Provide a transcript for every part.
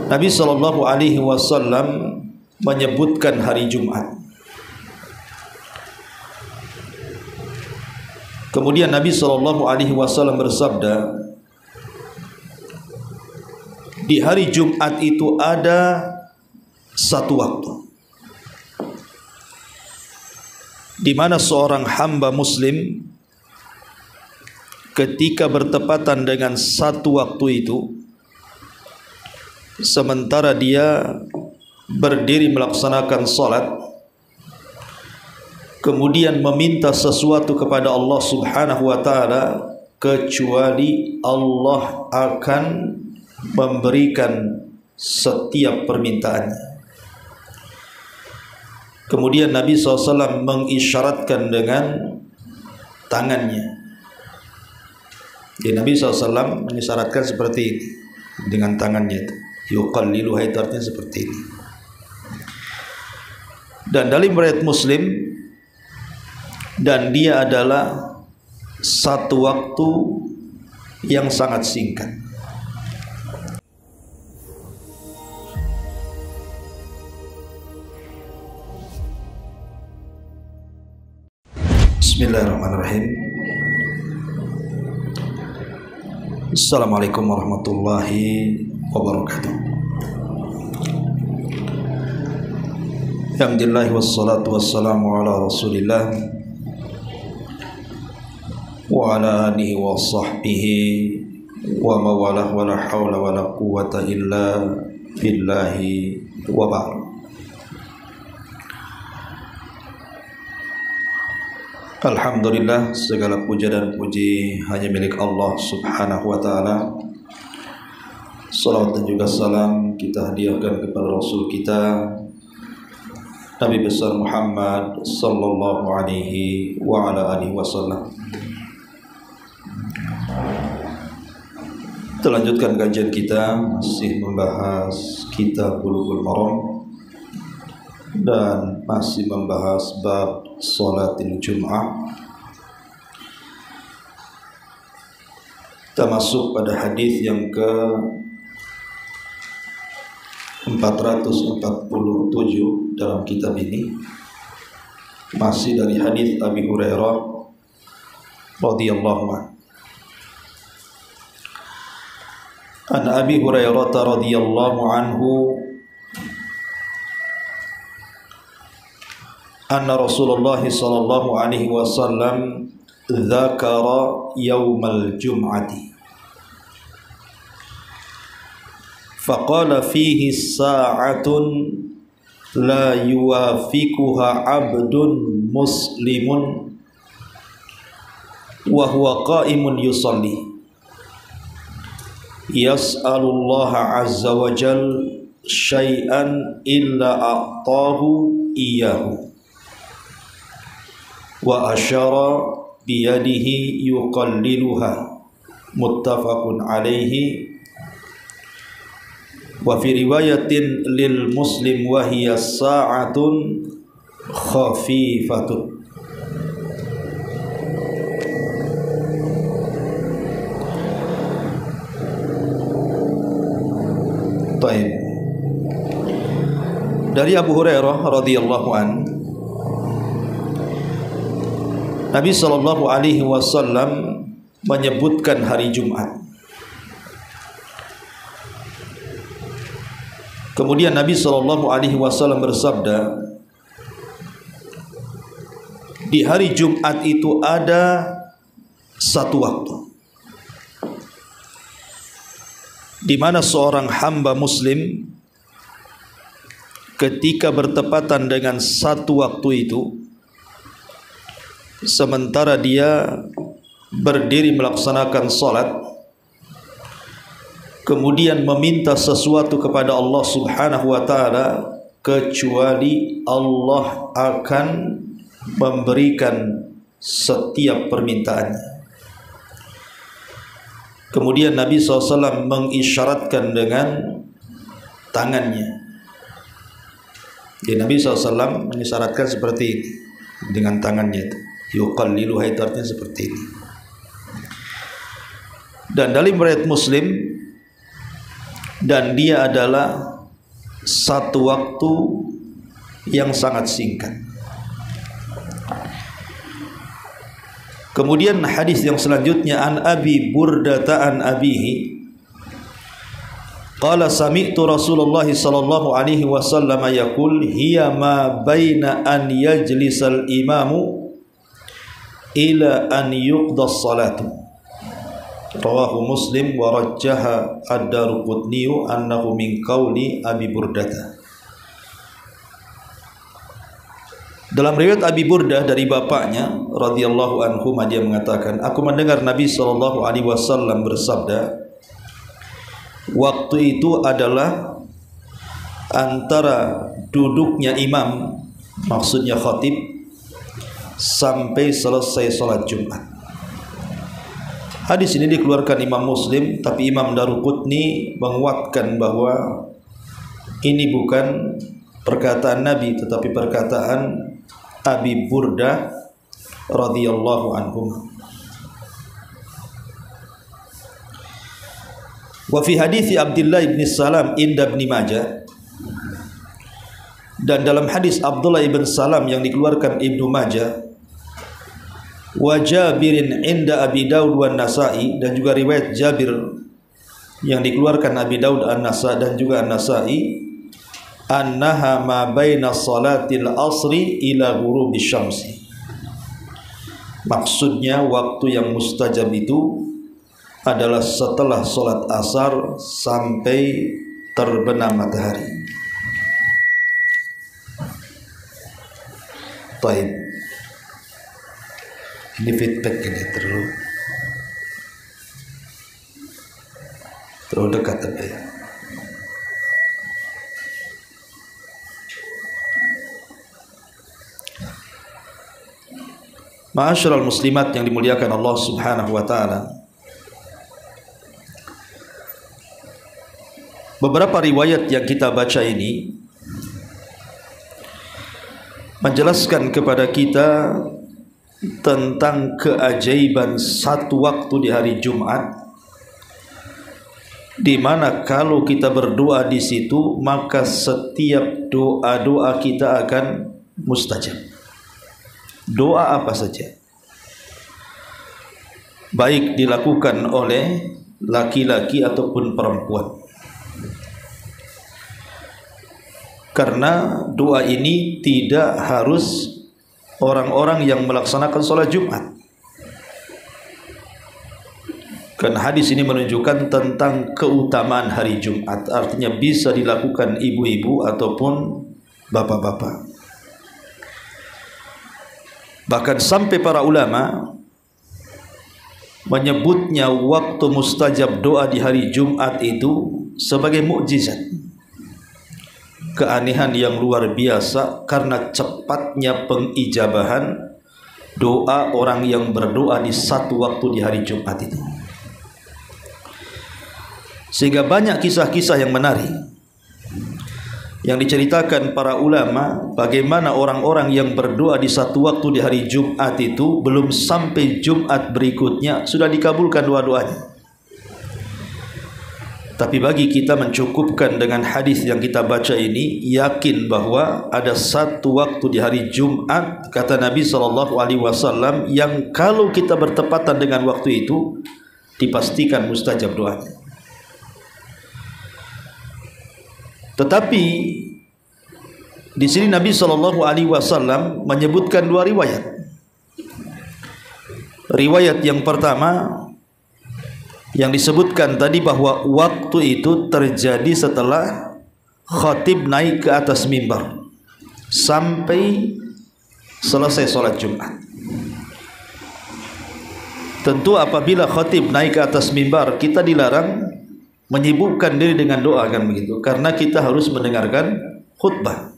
Nabi Shallallahu Alaihi Wasallam menyebutkan hari Jumat. Kemudian Nabi Shallallahu Alaihi Wasallam bersabda, di hari Jumat itu ada satu waktu di mana seorang hamba Muslim ketika bertepatan dengan satu waktu itu, sementara dia berdiri melaksanakan salat, kemudian meminta sesuatu kepada Allah Subhanahu wa taala, kecuali Allah akan memberikan setiap permintaannya. Kemudian Nabi SAW mengisyaratkan dengan tangannya. Jadi Nabi SAW mengisyaratkan seperti ini dengan tangannya itu. Yuqalliluha, itu artinya seperti ini. Dan dalam riwayat Muslim, dan dia adalah satu waktu yang sangat singkat. Bismillahirrahmanirrahim. Assalamualaikum warahmatullahi wabarakatuh. Alhamdulillah wassalatu wassalamu ala Rasulillah wa ala alihi wa sahbihi wa mawalah wa la hawla wa la quwwata illa billahi wa ba'd. Alhamdulillah, segala puja dan puji hanya milik Allah Subhanahu wa ta'ala. Salawat dan juga salam kita hadiahkan kepada Rasul kita Nabi besar Muhammad sallallahu alaihi wa ala alihi wasallam. Kita lanjutkan kajian kita, masih membahas kitab Bulughul Maram dan masih membahas bab Salatil Jum'ah. Kita masuk pada hadis yang ke 447 dalam kitab ini, masih dari hadis Abi Hurairah radhiyallahu anhu. An Abi Hurairah radhiyallahu anhu anna Rasulullah sallallahu alaihi wasallam dzakara yaumal jum'ati faqala fihi sa'atun la yuwafiquha 'abdun muslimun wa huwa qa'imun yusalli yas'alullaha 'azza wa jalla syai'an illa a'tahu iyyahu wa asyara biyadihi yuqalliluha, muttafaqun alaihi. Wa fi riwayatin lil Muslim wa hiya sa'atun khafifatun. Baik. Dari Abu Hurairah radhiyallahu anhu, Nabi Shallallahu Alaihi Wasallam menyebutkan hari Jumat. Kemudian Nabi Shallallahu Alaihi Wasallam bersabda, di hari Jumat itu ada satu waktu di mana seorang hamba Muslim ketika bertepatan dengan satu waktu itu, sementara dia berdiri melaksanakan salat, kemudian meminta sesuatu kepada Allah Subhanahu wa taala, kecuali Allah akan memberikan setiap permintaannya. Kemudian Nabi SAW mengisyaratkan dengan tangannya. Jadi Nabi SAW mengisyaratkan seperti ini dengan tangannya itu. Yuqalliluha, itu artinya seperti ini. Dan dalam riwayat Muslim, dan dia adalah satu waktu yang sangat singkat. Kemudian hadis yang selanjutnya, an Abi Burdah an abihi qala sami'tu Rasulullah sallallahu alaihi wasallam yaqul hiya ma baina an yajlisal imamu ila an yuqda as-salatu. Rawahu Muslim wa rajjaha ad-Daruqutni annahu min qauli Abi Burdah. Dalam riwayat Abi Burdah dari bapaknya radhiyallahu anhu, dia mengatakan, aku mendengar Nabi sallallahu alaihi wasallam bersabda, waktu itu adalah antara duduknya imam, maksudnya khatib, sampai selesai salat Jumat. Hadis ini dikeluarkan Imam Muslim, tapi Imam Daruqutni menguatkan bahwa ini bukan perkataan Nabi, tetapi perkataan Abi Burdah radhiyallahu anhu. Wa fi hadits Abdullah bin Salam inda Ibnu Majah, dan dalam hadis Abdullah bin Salam yang dikeluarkan Ibnu Majah, wa Jabirin inda Abi Daud wa Nasa'i, dan juga riwayat Jabir yang dikeluarkan Abi Daud An-Nasa'i dan juga An-Nasa'i, annaha ma baina salatil asri ila ghurubisy syamsi. Maksudnya waktu yang mustajab itu adalah setelah salat asar sampai terbenam matahari. Baik. Ini feedback ini terlalu dekat apa ya? Ma'asyiral muslimat yang dimuliakan Allah Subhanahu wa taala. Beberapa riwayat yang kita baca ini menjelaskan kepada kita tentang keajaiban satu waktu di hari Jumat, di mana kalau kita berdoa di situ maka setiap doa-doa kita akan mustajab. Doa apa saja, baik dilakukan oleh laki-laki ataupun perempuan, karena doa ini tidak harus orang-orang yang melaksanakan sholat Jumat. Karena hadis ini menunjukkan tentang keutamaan hari Jumat, artinya bisa dilakukan ibu-ibu ataupun bapak-bapak. Bahkan sampai para ulama menyebutnya waktu mustajab doa di hari Jumat itu sebagai mukjizat, keanehan yang luar biasa karena cepatnya pengijabahan doa orang yang berdoa di satu waktu di hari Jumat itu. Sehingga banyak kisah-kisah yang menarik yang diceritakan para ulama, bagaimana orang-orang yang berdoa di satu waktu di hari Jumat itu belum sampai Jumat berikutnya sudah dikabulkan doa-doanya. Tapi bagi kita mencukupkan dengan hadis yang kita baca ini, yakin bahwa ada satu waktu di hari Jumat, kata Nabi SAW, yang kalau kita bertepatan dengan waktu itu dipastikan mustajab doanya. Tetapi di sini Nabi SAW menyebutkan dua riwayat. Riwayat yang pertama yang disebutkan tadi bahwa waktu itu terjadi setelah khatib naik ke atas mimbar sampai selesai sholat Jumat. Tentu apabila khatib naik ke atas mimbar, kita dilarang menyibukkan diri dengan doa, kan begitu, karena kita harus mendengarkan khutbah.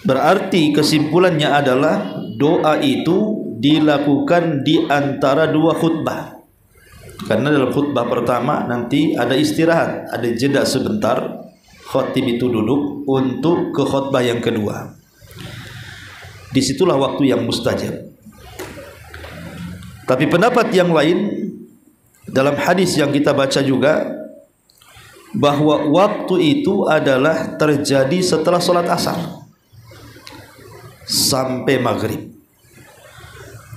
Berarti kesimpulannya adalah doa itu dilakukan di antara dua khutbah. Karena dalam khutbah pertama nanti ada istirahat, ada jeda sebentar, khatib itu duduk untuk ke khutbah yang kedua. Disitulah waktu yang mustajab. Tapi pendapat yang lain dalam hadis yang kita baca juga bahwa waktu itu adalah terjadi setelah sholat asar sampai maghrib.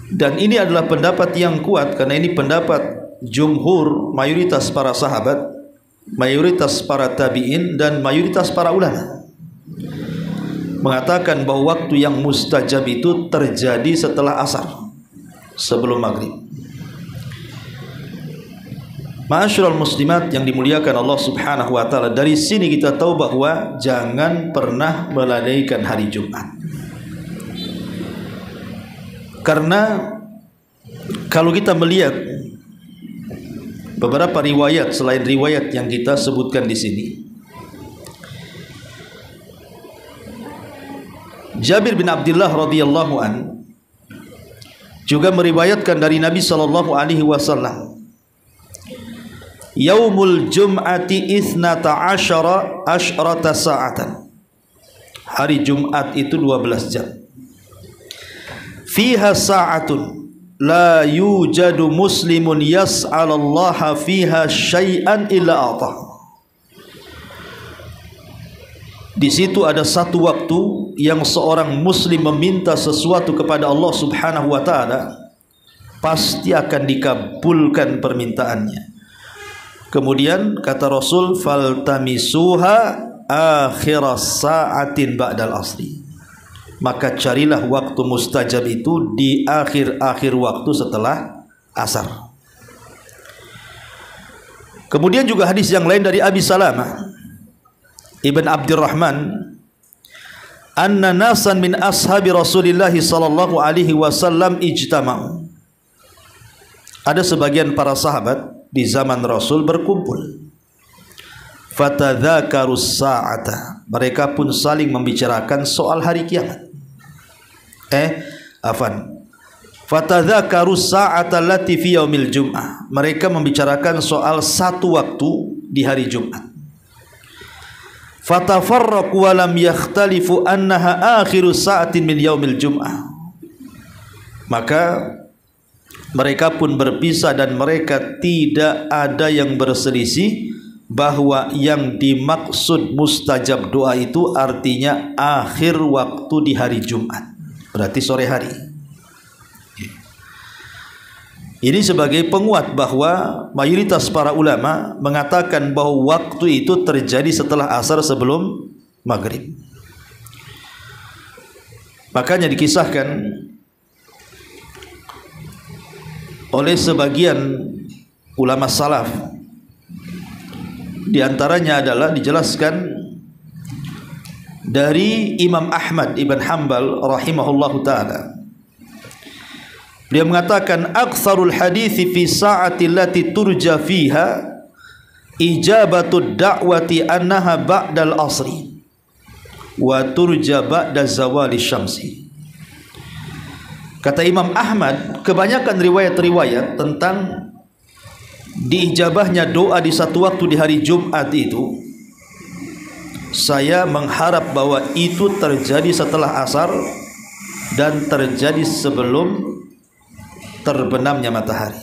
Dan ini adalah pendapat yang kuat, karena ini pendapat jumhur, mayoritas para sahabat, mayoritas para tabi'in, dan mayoritas para ulama mengatakan bahwa waktu yang mustajab itu terjadi setelah asar, sebelum maghrib. Ma'asyiral muslimat yang dimuliakan Allah Subhanahu wa taala, dari sini kita tahu bahwa jangan pernah melalaikan hari Jumat. Karena kalau kita melihat beberapa riwayat selain riwayat yang kita sebutkan di sini, Jabir bin Abdullah radhiyallahu an juga meriwayatkan dari Nabi sallallahu alaihi wasallam, Yaumul Jum'ati isnata asyrata sa'atan. Hari Jumat itu 12 jam. Fiha sa'atun la yujadu muslimun yas'alallaha fiha syai'an illa atah. Di situ ada satu waktu yang seorang muslim meminta sesuatu kepada Allah Subhanahu wa taala, pasti akan dikabulkan permintaannya. Kemudian kata Rasul, faltamisuha akhiras sa'atin ba'dal asri. Maka carilah waktu mustajab itu di akhir-akhir waktu setelah asar. Kemudian juga hadis yang lain dari Abi Salamah Ibn Abdurrahman, anna nasan min ashabi Rasulillah sallallahu alaihi wasallam ijtama'u. Ada sebagian para sahabat di zaman Rasul berkumpul. Fatadzakarus sa'ata. Mereka pun saling membicarakan soal hari kiamat. Fatadzakarus sa'ata allati fi yaumil jum'ah. Mereka membicarakan soal satu waktu di hari Jumat. Fatafarraqu wa lam yakhtalifu annaha akhiru sa'atin min yaumil jum'ah. Maka mereka pun berpisah dan mereka tidak ada yang berselisih bahwa yang dimaksud mustajab doa itu artinya akhir waktu di hari Jumat, berarti sore hari. Ini sebagai penguat bahwa mayoritas para ulama mengatakan bahwa waktu itu terjadi setelah asar sebelum maghrib. Makanya dikisahkan oleh sebagian ulama salaf, di antaranya adalah dijelaskan dari Imam Ahmad ibn Hanbal rahimahullahu taala. Dia mengatakan aktsarul hadithi fi sa'ati allati turja fiha ijabatud da'wati annaha ba'dal asri wa turja ba'da zawali syamsi. Kata Imam Ahmad, kebanyakan riwayat-riwayat tentang diijabahnya doa di satu waktu di hari Jumat itu, saya mengharap bahwa itu terjadi setelah asar dan terjadi sebelum terbenamnya matahari.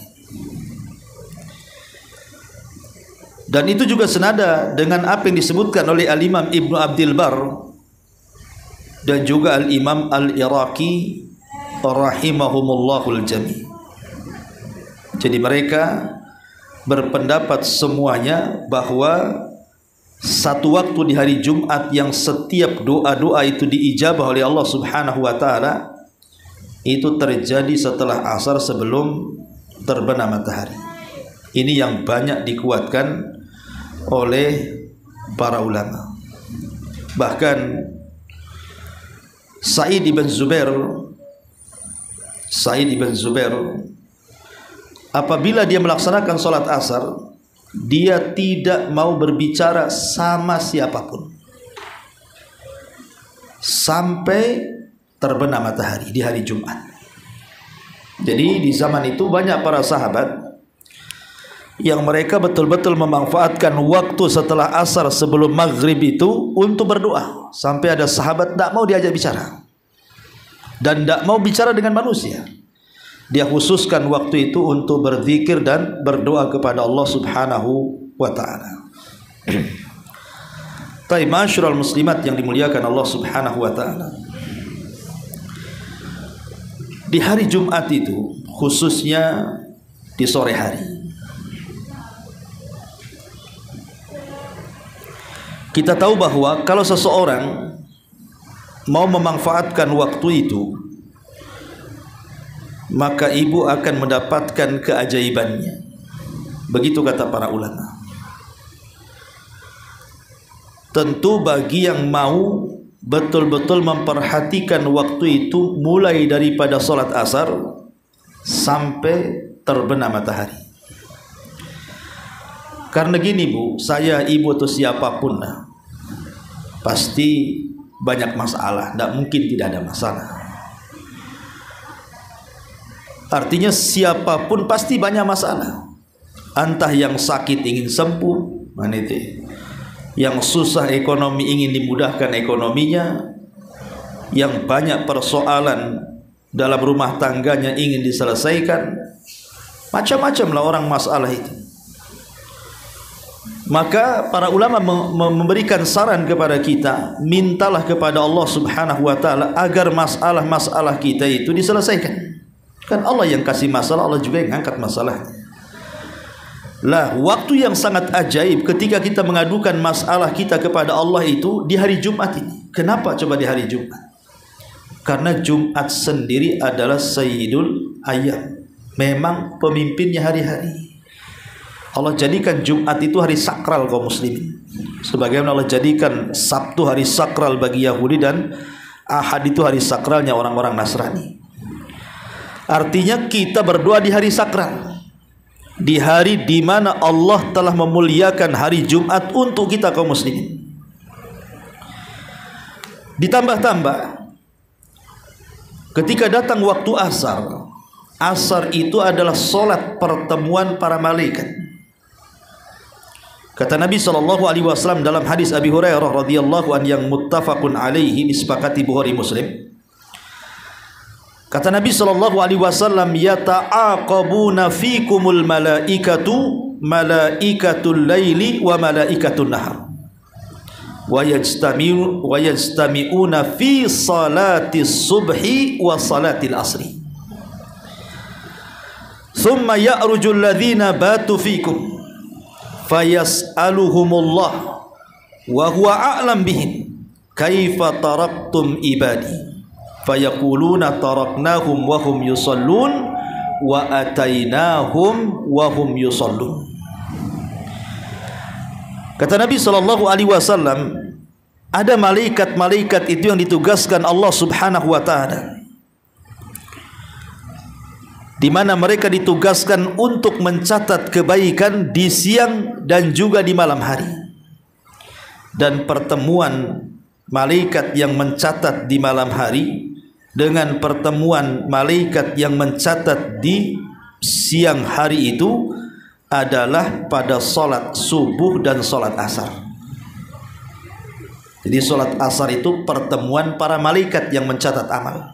Dan itu juga senada dengan apa yang disebutkan oleh Al-Imam Ibnu Abdil Bar dan juga Al-Imam Al-Iraqi rahimahumullahul jami'. Jadi mereka berpendapat semuanya bahwa satu waktu di hari Jumat yang setiap doa-doa itu diijabah oleh Allah Subhanahu wa taala itu terjadi setelah asar sebelum terbenam matahari. Ini yang banyak dikuatkan oleh para ulama. Bahkan Sa'id ibn Zubair apabila dia melaksanakan sholat asar, dia tidak mau berbicara sama siapapun sampai terbenam matahari di hari Jumat. Jadi di zaman itu banyak para sahabat yang mereka betul-betul memanfaatkan waktu setelah asar sebelum maghrib itu untuk berdoa. Sampai ada sahabat tidak mau diajak bicara dan tidak mau bicara dengan manusia. Dia khususkan waktu itu untuk berzikir dan berdoa kepada Allah Subhanahu wa ta'ala. Taib masyarul muslimat yang dimuliakan Allah Subhanahu wa taala. Di hari Jumat itu, khususnya di sore hari, kita tahu bahwa kalau seseorang mau memanfaatkan waktu itu, maka ibu akan mendapatkan keajaibannya. Begitu kata para ulama. Tentu bagi yang mau betul-betul memperhatikan waktu itu, mulai daripada sholat asar sampai terbenam matahari. Karena gini Bu, saya, ibu atau siapapun pasti banyak masalah, tidak mungkin tidak ada masalah. Artinya siapapun pasti banyak masalah. Entah yang sakit ingin sembuh, mana itu, yang susah ekonomi ingin dimudahkan ekonominya, yang banyak persoalan dalam rumah tangganya ingin diselesaikan, macam-macam lah orang masalah itu. Maka para ulama memberikan saran kepada kita, mintalah kepada Allah Subhanahu wa taala agar masalah-masalah kita itu diselesaikan. Kan Allah yang kasih masalah, Allah juga yang angkat masalahnya. Lah, waktu yang sangat ajaib ketika kita mengadukan masalah kita kepada Allah itu di hari Jumat ini. Kenapa coba di hari Jumat? Karena Jumat sendiri adalah Sayyidul Ayyam. Memang pemimpinnya hari-hari. Allah jadikan Jumat itu hari sakral kaum muslimin. Sebagaimana Allah jadikan Sabtu hari sakral bagi Yahudi dan Ahad itu hari sakralnya orang-orang Nasrani. Artinya kita berdoa di hari sakral, di hari di mana Allah telah memuliakan hari Jumat untuk kita kaum muslimin. Ditambah-tambah, ketika datang waktu asar, asar itu adalah solat pertemuan para malaikat. Kata Nabi SAW dalam hadis Abi Hurairah radhiyallahu anhu yang muttafaqun alaihi, disepakati Bukhari Muslim. Kata Nabi SAW, yata'aqabuna fikumul malaikatu, malaikatul laili wa malaikatul nahar, wa yajtami'una fi salati subhi wa salati al-asri, thumma ya'rujul ladhina batu fikum fayas'aluhumullah wa huwa a'lam bihim kaifa taraktum ibadi fayaquluna taraknahum wa hum yusallun wa atainahum wa hum yusallun. Kata Nabi SAW, ada malaikat-malaikat itu yang ditugaskan Allah Subhanahu wa taala, di mana mereka ditugaskan untuk mencatat kebaikan di siang dan juga di malam hari. Dan pertemuan malaikat yang mencatat di malam hari dengan pertemuan malaikat yang mencatat di siang hari itu adalah pada solat subuh dan solat asar. Jadi solat asar itu pertemuan para malaikat yang mencatat amal.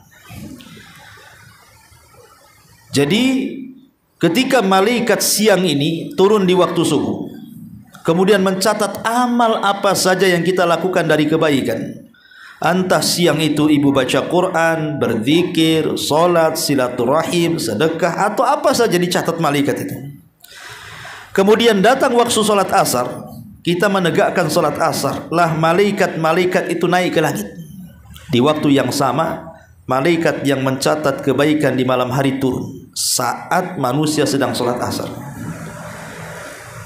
Jadi ketika malaikat siang ini turun di waktu subuh, kemudian mencatat amal apa saja yang kita lakukan dari kebaikan, entah siang itu ibu baca Quran, berzikir, solat, silaturahim, sedekah, atau apa saja dicatat malaikat itu. Kemudian datang waktu solat asar, kita menegakkan solat asar, lah malaikat-malaikat itu naik ke langit. Di waktu yang sama, malaikat yang mencatat kebaikan di malam hari turun saat manusia sedang solat asar.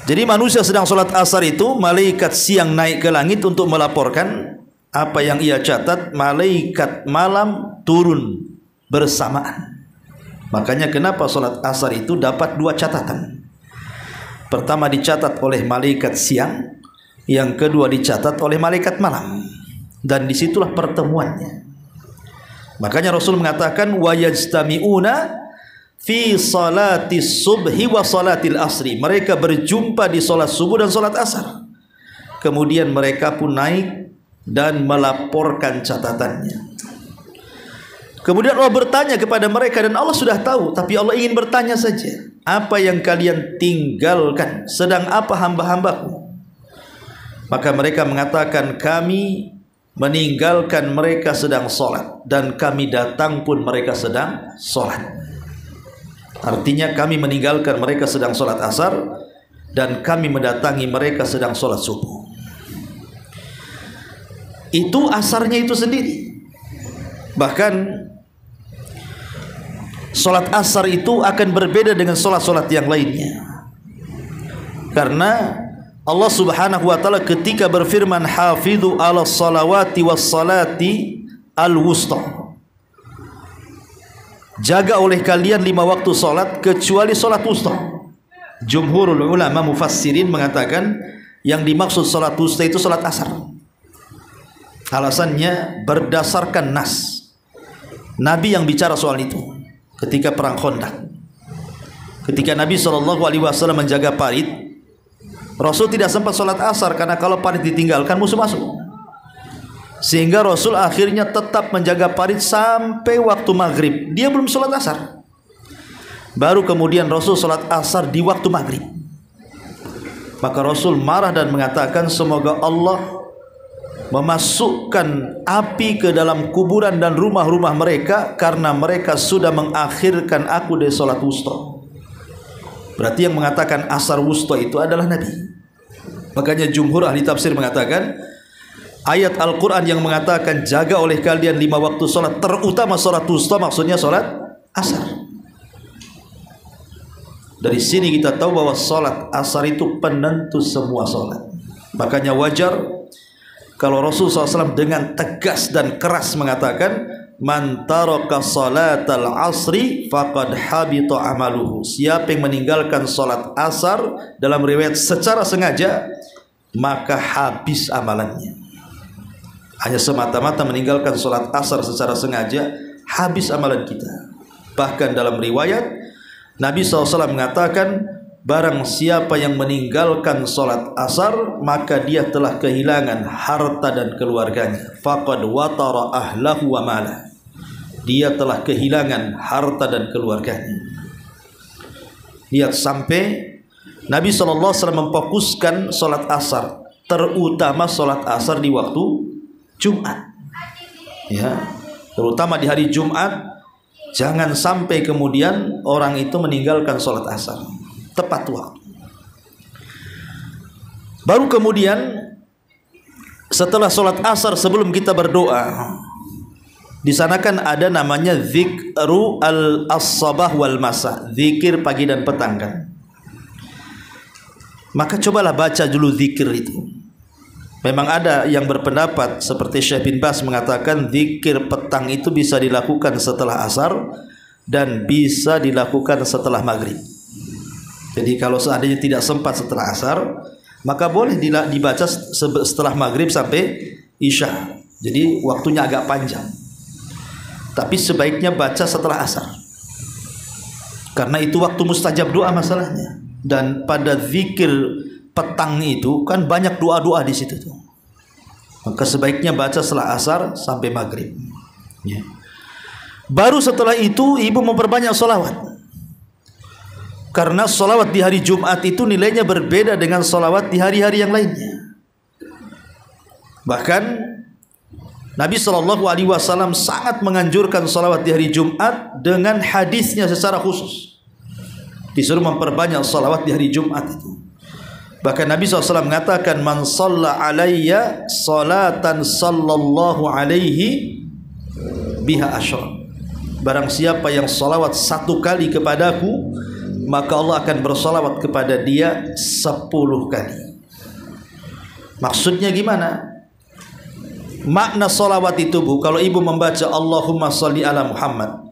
Jadi manusia sedang solat asar itu, malaikat siang naik ke langit untuk melaporkan apa yang ia catat, malaikat malam turun bersamaan. Makanya kenapa solat asar itu dapat dua catatan. Pertama dicatat oleh malaikat siang, yang kedua dicatat oleh malaikat malam, dan disitulah pertemuannya. Makanya Rasul mengatakan wa yajtami'una fi salati subhi wa salatil asri. Mereka berjumpa di salat subuh dan salat asar. Kemudian mereka pun naik dan melaporkan catatannya. Kemudian Allah bertanya kepada mereka, dan Allah sudah tahu, tapi Allah ingin bertanya saja, apa yang kalian tinggalkan? Sedang apa hamba-hambaku? Maka mereka mengatakan, kami meninggalkan mereka sedang sholat, dan kami datang pun mereka sedang sholat. Artinya kami meninggalkan mereka sedang sholat asar, dan kami mendatangi mereka sedang sholat subuh. Itu asarnya itu sendiri. Bahkan sholat asar itu akan berbeda dengan sholat-sholat yang lainnya, karena Allah subhanahu wa ta'ala ketika berfirman, hafidhu ala salawati was salati al-wusta, jaga oleh kalian 5 waktu salat kecuali salat wusta. Jumhurul ulama mufassirin mengatakan yang dimaksud salat wusta itu salat asar. Alasannya berdasarkan nas. Nabi yang bicara soal itu ketika perang Khandaq. Ketika Nabi SAW menjaga parit, Rasul tidak sempat sholat asar karena kalau parit ditinggalkan musuh masuk. Sehingga Rasul akhirnya tetap menjaga parit sampai waktu maghrib. Dia belum sholat asar. Baru kemudian Rasul sholat asar di waktu maghrib. Maka Rasul marah dan mengatakan, semoga Allah memasukkan api ke dalam kuburan dan rumah-rumah mereka karena mereka sudah mengakhirkan aku dari sholat wusta. Berarti yang mengatakan asar wusta itu adalah Nabi. Makanya jumhur ahli tafsir mengatakan ayat Al-Quran yang mengatakan jaga oleh kalian 5 waktu sholat, terutama sholat wusta, maksudnya sholat asar. Dari sini kita tahu bahwa sholat asar itu penentu semua sholat. Makanya wajar kalau Rasulullah SAW dengan tegas dan keras mengatakan, man taraka salatal asri faqad habita amaluhu. Siapa yang meninggalkan salat asar, dalam riwayat secara sengaja, maka habis amalannya. Hanya semata-mata meninggalkan salat asar secara sengaja, habis amalan kita. Bahkan dalam riwayat Nabi SAW mengatakan, barang siapa yang meninggalkan salat asar, maka dia telah kehilangan harta dan keluarganya. Faqad watara ahlahu wa malah. Dia telah kehilangan harta dan keluarganya. Lihat, sampai Nabi SAW memfokuskan salat asar, terutama salat asar di waktu Jumat. Ya, terutama di hari Jumat, jangan sampai kemudian orang itu meninggalkan salat asar tepat waktu. Baru kemudian setelah salat asar, sebelum kita berdoa, di sana kan ada namanya zikru al-sabah wal masa, zikir pagi dan petang kan. Maka cobalah baca dulu zikir itu. Memang ada yang berpendapat seperti Syekh bin Baz mengatakan zikir petang itu bisa dilakukan setelah asar dan bisa dilakukan setelah maghrib. Jadi kalau seandainya tidak sempat setelah asar, maka boleh dibaca setelah maghrib sampai isya. Jadi waktunya agak panjang. Tapi sebaiknya baca setelah asar, karena itu waktu mustajab doa masalahnya. Dan pada zikir petang itu kan banyak doa-doa di situ tuh. Maka sebaiknya baca setelah asar sampai maghrib. Ya. Baru setelah itu ibu memperbanyak sholawat, karena sholawat di hari Jumat itu nilainya berbeda dengan sholawat di hari-hari yang lainnya. Bahkan Nabi SAW sangat menganjurkan salawat di hari Jumat dengan hadisnya secara khusus. Disuruh memperbanyak salawat di hari Jumat itu. Bahkan Nabi SAW mengatakan, man shalla alayya salatan sallallahu alaihi biha asyra. Barang siapa yang salawat 1 kali kepadaku, maka Allah akan bersalawat kepada dia 10 kali. Maksudnya gimana? Makna salawat itu, Bu, kalau ibu membaca Allahumma sholli ala Muhammad,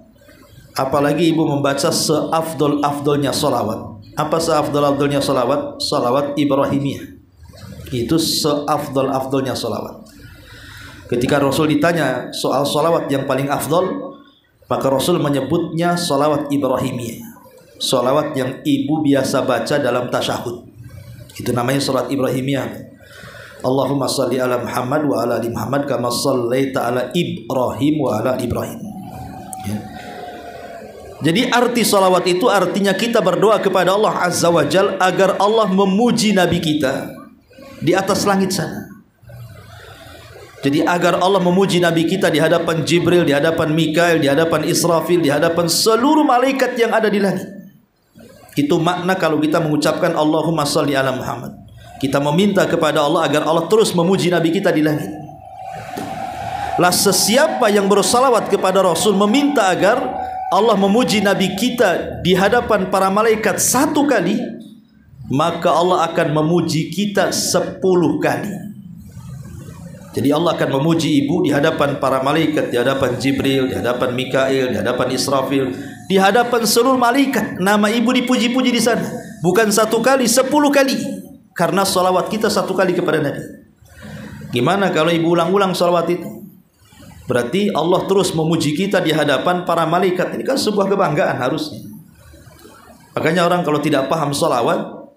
apalagi ibu membaca seafdol-afdolnya salawat. Apa seafdol-afdolnya salawat? Salawat Ibrahimiyah. Itu seafdol-afdolnya salawat. Ketika Rasul ditanya soal salawat yang paling afdol, maka Rasul menyebutnya salawat Ibrahimiyah, salawat yang ibu biasa baca dalam tasyahud. Itu namanya salawat Ibrahimiyah. Allahumma salli ala Muhammad wa ala ali Muhammad kama sallaita ala Ibrahim wa ala Ibrahim. Ya. Jadi arti salawat itu artinya kita berdoa kepada Allah Azza wa Jal agar Allah memuji Nabi kita di atas langit sana. Jadi agar Allah memuji Nabi kita di hadapan Jibril, di hadapan Mikail, di hadapan Israfil, di hadapan seluruh malaikat yang ada di langit. Itu makna kalau kita mengucapkan Allahumma salli ala Muhammad. Kita meminta kepada Allah agar Allah terus memuji Nabi kita di langit. Lah sesiapa yang bersalawat kepada Rasul meminta agar Allah memuji Nabi kita di hadapan para malaikat 1 kali, maka Allah akan memuji kita 10 kali. Jadi Allah akan memuji ibu di hadapan para malaikat, di hadapan Jibril, di hadapan Mikail, di hadapan Israfil, di hadapan seluruh malaikat. Nama ibu dipuji-puji di sana. Bukan 1 kali, 10 kali. Karena salawat kita 1 kali kepada Nabi. Gimana kalau ibu ulang-ulang salawat itu? Berarti Allah terus memuji kita di hadapan para malaikat. Ini kan sebuah kebanggaan harusnya. Makanya orang kalau tidak paham salawat,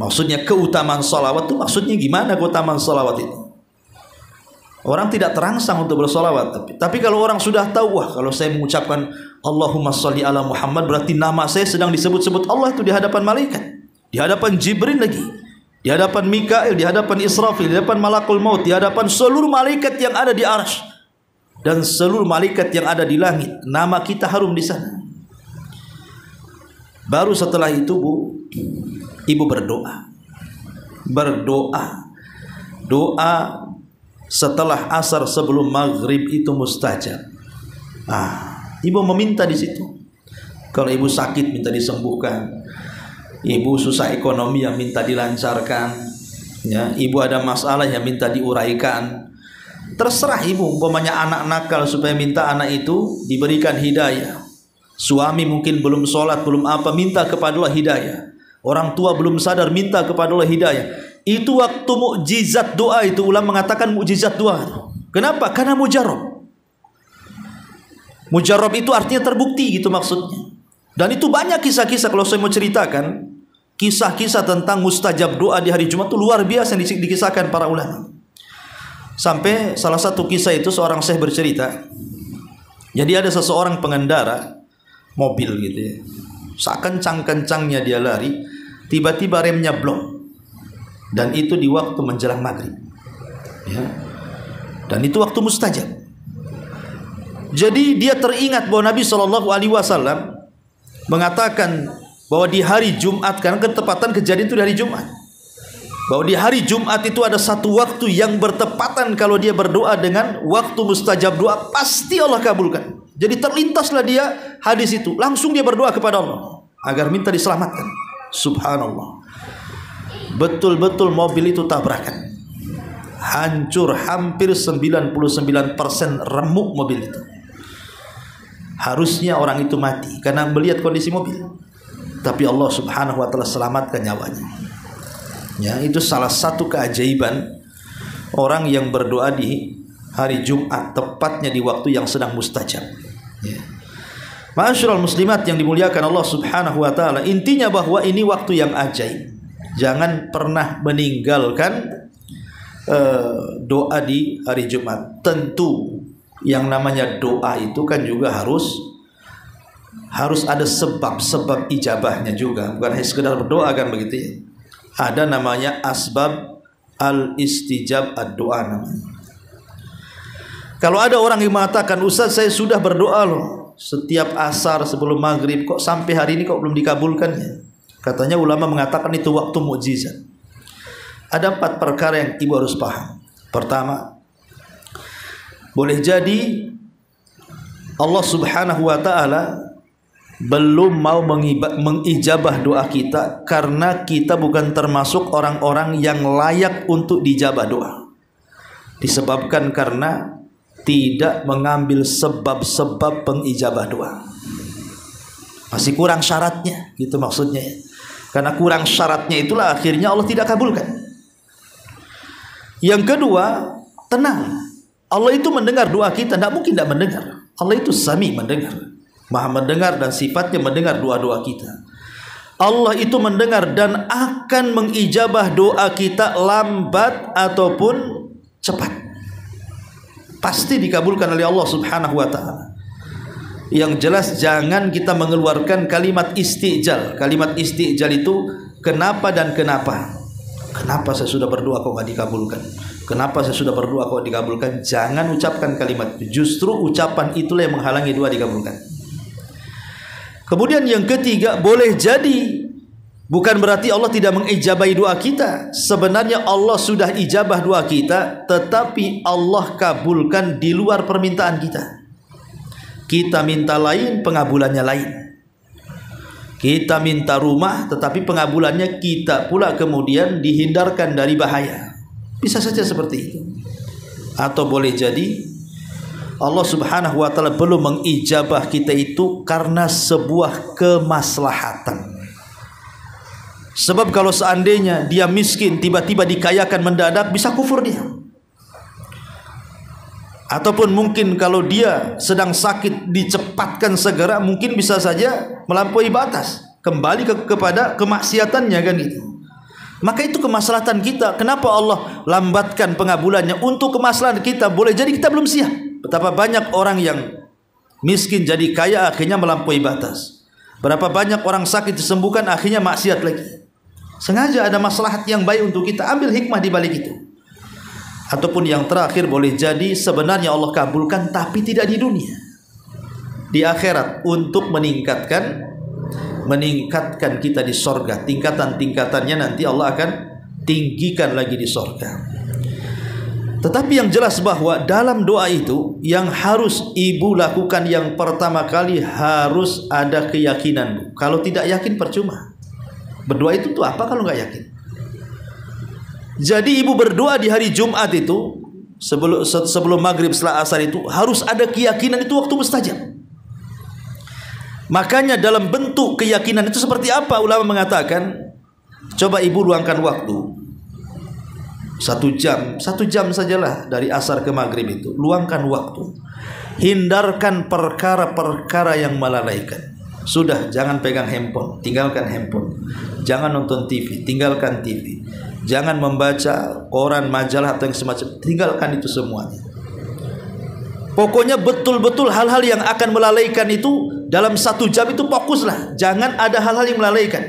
maksudnya keutamaan salawat itu maksudnya gimana keutamaan salawat itu? Orang tidak terangsang untuk bersolawat. Tapi kalau orang sudah tahu, wah kalau saya mengucapkan Allahumma sholli ala Muhammad, berarti nama saya sedang disebut-sebut Allah itu di hadapan malaikat, di hadapan Jibril lagi, di hadapan Mikail, di hadapan Israfil, di hadapan Malakul Maut, di hadapan seluruh malaikat yang ada di arsy dan seluruh malaikat yang ada di langit. Nama kita harum di sana. Baru setelah itu ibu berdoa. Doa setelah asar sebelum maghrib itu mustajab. Ibu meminta di situ. Kalau ibu sakit minta disembuhkan, ibu susah ekonomi yang minta dilancarkan, ya, ibu ada masalah yang minta diuraikan. Terserah ibu, umpamanya anak nakal supaya minta anak itu diberikan hidayah. Suami mungkin belum sholat, belum apa, minta kepada Allah hidayah. Orang tua belum sadar, minta kepada Allah hidayah. Itu waktu mukjizat doa itu, ulama mengatakan mukjizat doa. Kenapa? Karena mujarab. Mujarab itu artinya terbukti gitu maksudnya. Dan itu banyak kisah-kisah kalau saya mau ceritakan. Kisah-kisah tentang mustajab doa di hari Jumat itu luar biasa yang dikisahkan para ulama. Sampai salah satu kisah itu seorang syekh bercerita. Jadi ada seseorang pengendara mobil gitu ya. Sekencang-kencangnya dia lari, tiba-tiba remnya blong. Dan itu di waktu menjelang maghrib, ya. Dan itu waktu mustajab. Jadi dia teringat bahwa Nabi SAW mengatakan bahwa di hari Jumat, karena ketepatan kejadian itu di hari Jumat, bahwa di hari Jumat itu ada satu waktu yang bertepatan kalau dia berdoa dengan waktu mustajab doa, pasti Allah kabulkan. Jadi terlintaslah dia hadis itu, langsung dia berdoa kepada Allah agar minta diselamatkan. Subhanallah. Betul-betul mobil itu tabrakan, hancur, hampir 99% remuk mobil itu. Harusnya orang itu mati karena melihat kondisi mobil, tapi Allah subhanahu wa ta'ala selamatkan nyawanya. Ya, itu salah satu keajaiban orang yang berdoa di hari Jumat, tepatnya di waktu yang sedang mustajab, ya. Ma'asyiral muslimat yang dimuliakan Allah subhanahu wa ta'ala, intinya bahwa ini waktu yang ajaib. Jangan pernah meninggalkan doa di hari Jumat. Tentu yang namanya doa itu kan juga harus ada sebab-sebab ijabahnya juga. Bukan hanya sekedar berdoa kan begitu ya. Ada namanya asbab al-istijab ad-doa namanya. Kalau ada orang yang mengatakan, Ustaz saya sudah berdoa loh setiap asar sebelum maghrib, kok sampai hari ini kok belum dikabulkannya? Katanya ulama mengatakan itu waktu mukjizat. Ada 4 perkara yang ibu harus paham. Pertama, boleh jadi Allah subhanahu wa ta'ala belum mau mengijabah doa kita karena kita bukan termasuk orang-orang yang layak untuk dijabah doa. Disebabkan karena tidak mengambil sebab-sebab pengijabah doa. Masih kurang syaratnya, gitu maksudnya. Karena kurang syaratnya itulah akhirnya Allah tidak kabulkan. Yang kedua, tenang. Allah itu mendengar doa kita, tidak mungkin tidak mendengar. Allah itu sami, mendengar, maha mendengar, dan sifatnya mendengar doa-doa kita. Allah itu mendengar dan akan mengijabah doa kita lambat ataupun cepat. Pasti dikabulkan oleh Allah subhanahu wa ta'ala. Yang jelas jangan kita mengeluarkan kalimat istijal. Kalimat istijal itu kenapa dan kenapa. Kenapa saya sudah berdoa kok nggak dikabulkan? Kenapa saya sudah berdoa kok dikabulkan? Jangan ucapkan kalimat itu. Justru ucapan itulah yang menghalangi doa dikabulkan. Kemudian yang ketiga, boleh jadi bukan berarti Allah tidak mengijabahi doa kita. Sebenarnya Allah sudah ijabah doa kita, tetapi Allah kabulkan di luar permintaan kita. Kita minta lain, pengabulannya lain. Kita minta rumah, tetapi pengabulannya kita pula kemudian dihindarkan dari bahaya. Bisa saja seperti itu. Atau boleh jadi Allah subhanahu wa ta'ala belum mengijabah kita itu karena sebuah kemaslahatan. Sebab kalau seandainya dia miskin, tiba-tiba dikayakan mendadak, bisa kufur dia. Ataupun mungkin kalau dia sedang sakit, dicepatkan segera, mungkin bisa saja melampaui batas, kembali kepada kemaksiatannya, kan gitu. Maka itu kemaslahatan kita. Kenapa Allah lambatkan pengabulannya? Untuk kemaslahatan kita. Boleh jadi kita belum siap. Betapa banyak orang yang miskin jadi kaya, akhirnya melampaui batas. Berapa banyak orang sakit disembuhkan, akhirnya maksiat lagi. Sengaja ada maslahat yang baik untuk kita, ambil hikmah di balik itu. Ataupun yang terakhir, boleh jadi sebenarnya Allah kabulkan tapi tidak di dunia, di akhirat, untuk meningkatkan kita di sorga. Tingkatan-tingkatannya nanti Allah akan tinggikan lagi di sorga. Tetapi yang jelas bahwa dalam doa itu yang harus ibu lakukan yang pertama kali, harus ada keyakinan. Kalau tidak yakin percuma. Berdoa itu tuh apa kalau nggak yakin? Jadi ibu berdoa di hari Jumat itu, sebelum maghrib, setelah asar itu, harus ada keyakinan itu waktu mustajab. Makanya dalam bentuk keyakinan itu seperti apa? Ulama mengatakan, coba ibu luangkan waktu 1 jam sajalah dari asar ke maghrib itu. Luangkan waktu. Hindarkan perkara-perkara yang melalaikan. Sudah, jangan pegang handphone, tinggalkan handphone. Jangan nonton TV, tinggalkan TV. Jangan membaca koran, majalah atau yang semacam, tinggalkan itu semuanya. Pokoknya betul-betul hal-hal yang akan melalaikan itu dalam 1 jam itu fokuslah. Jangan ada hal-hal yang melalaikan.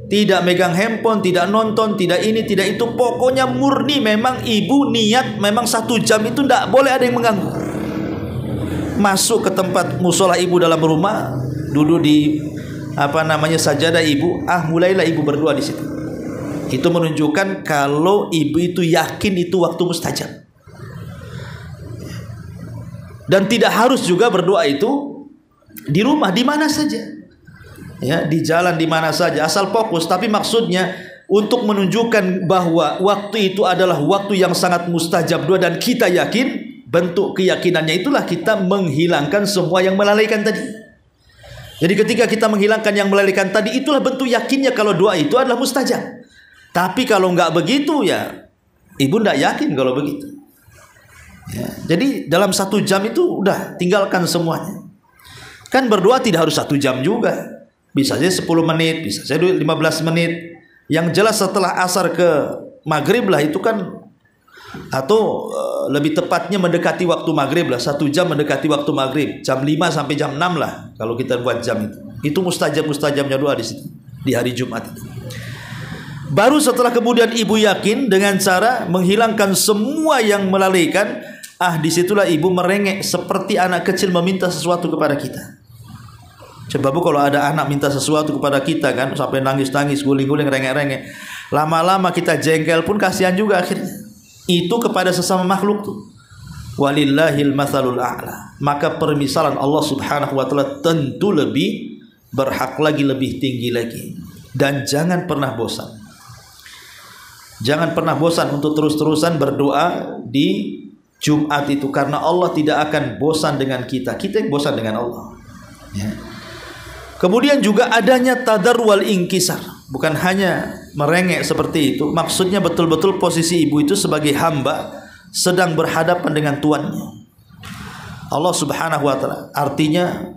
Tidak megang handphone, tidak nonton, tidak ini, tidak itu. Pokoknya murni memang ibu niat memang 1 jam itu tidak boleh ada yang mengganggu. Masuk ke tempat musola ibu dalam rumah, duduk di sajadah ibu, mulailah ibu berdoa di situ. Itu menunjukkan kalau ibu itu yakin itu waktu mustajab. Dan tidak harus juga berdoa itu di rumah, di mana saja. Ya, di jalan, di mana saja, asal fokus. Tapi maksudnya untuk menunjukkan bahwa waktu itu adalah waktu yang sangat mustajab doa dan kita yakin, bentuk keyakinannya itulah kita menghilangkan semua yang melalaikan tadi. Jadi ketika kita menghilangkan yang melalaikan tadi, itulah bentuk yakinnya kalau doa itu adalah mustajab. Tapi kalau nggak begitu, ya ibu nggak yakin kalau begitu. Ya, jadi dalam 1 jam itu udah tinggalkan semuanya. Kan berdoa tidak harus 1 jam juga. Bisa saja 10 menit, bisa saja 15 menit. Yang jelas setelah asar ke maghrib lah itu kan, atau lebih tepatnya mendekati waktu maghrib lah. 1 jam mendekati waktu maghrib, jam 5 sampai jam 6 lah kalau kita buat jam itu. Itu mustajabnya doa di situ, di hari Jumat itu. Baru setelah kemudian ibu yakin dengan cara menghilangkan semua yang melalaikan, disitulah ibu merengek seperti anak kecil meminta sesuatu kepada kita. Coba bu, kalau ada anak minta sesuatu kepada kita kan, sampai nangis-nangis, guling-guling, rengek-rengek, lama-lama kita jengkel pun kasihan juga akhirnya. Itu kepada sesama makhluk tuh. Walillahil matsalul a'la. Maka permisalan Allah subhanahu wa ta'ala tentu lebih berhak lagi, lebih tinggi lagi. Dan jangan pernah bosan. Jangan pernah bosan untuk terus-terusan berdoa di Jumat itu, karena Allah tidak akan bosan dengan kita. Kita yang bosan dengan Allah. Ya. Kemudian juga adanya tadar wal inkisar. Bukan hanya merengek seperti itu. Maksudnya betul-betul posisi ibu itu sebagai hamba sedang berhadapan dengan tuannya, Allah subhanahu wa ta'ala. Artinya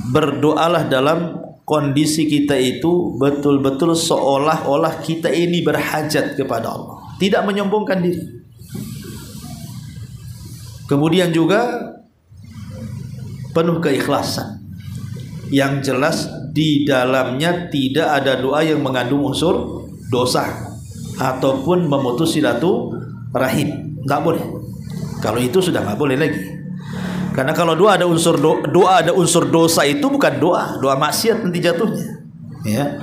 berdoalah dalam kondisi kita itu betul-betul seolah-olah kita ini berhajat kepada Allah, tidak menyombongkan diri. Kemudian juga penuh keikhlasan. Yang jelas di dalamnya tidak ada doa yang mengandung unsur dosa. ataupun memutus silaturahim. Nggak boleh. Kalau itu sudah nggak boleh lagi. Karena kalau doa ada unsur dosa, itu bukan doa maksiat nanti jatuhnya. Ya.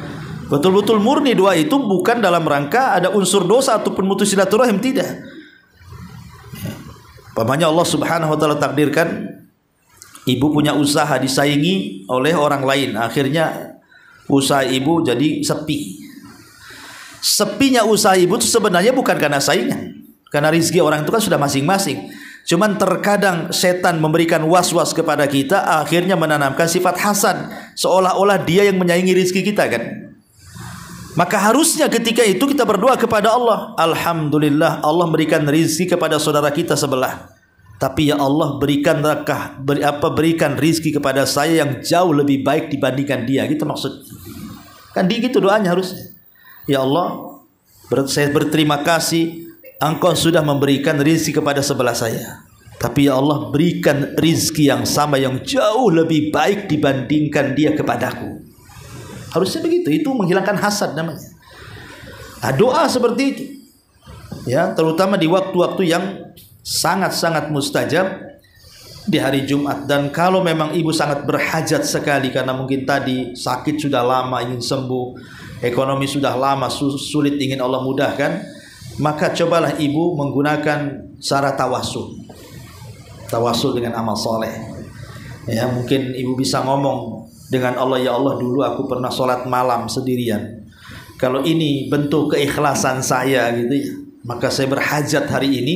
Betul-betul murni doa itu bukan dalam rangka ada unsur dosa ataupun mutus silaturahim, tidak. Pamannya Allah Subhanahu wa taala takdirkan ibu punya usaha disaingi oleh orang lain, akhirnya usaha ibu jadi sepi. Sepinya usaha ibu itu sebenarnya bukan karena saingan, karena rezeki orang itu kan sudah masing-masing. Cuman terkadang setan memberikan was-was kepada kita, akhirnya menanamkan sifat hasad, seolah-olah dia yang menyaingi rezeki kita kan. Maka harusnya ketika itu kita berdoa kepada Allah, alhamdulillah Allah berikan rezeki kepada saudara kita sebelah, tapi ya Allah berikan rezeki kepada saya yang jauh lebih baik dibandingkan dia, gitu maksudnya. Kan gitu doanya harusnya. Ya Allah, saya berterima kasih Engkau sudah memberikan rezeki kepada sebelah saya, tapi ya Allah berikan rezeki yang sama yang jauh lebih baik dibandingkan dia kepadaku. Harusnya begitu. Itu menghilangkan hasad namanya. Nah, doa seperti itu, ya, terutama di waktu-waktu yang sangat-sangat mustajab di hari Jumat. Dan kalau memang ibu sangat berhajat sekali karena mungkin tadi sakit sudah lama ingin sembuh, ekonomi sudah lama sulit ingin Allah mudahkan, maka cobalah ibu menggunakan cara tawasul dengan amal soleh. Ya, mungkin ibu bisa ngomong dengan Allah, ya Allah dulu aku pernah sholat malam sendirian. Kalau ini bentuk keikhlasan saya gitu ya, maka saya berhajat hari ini,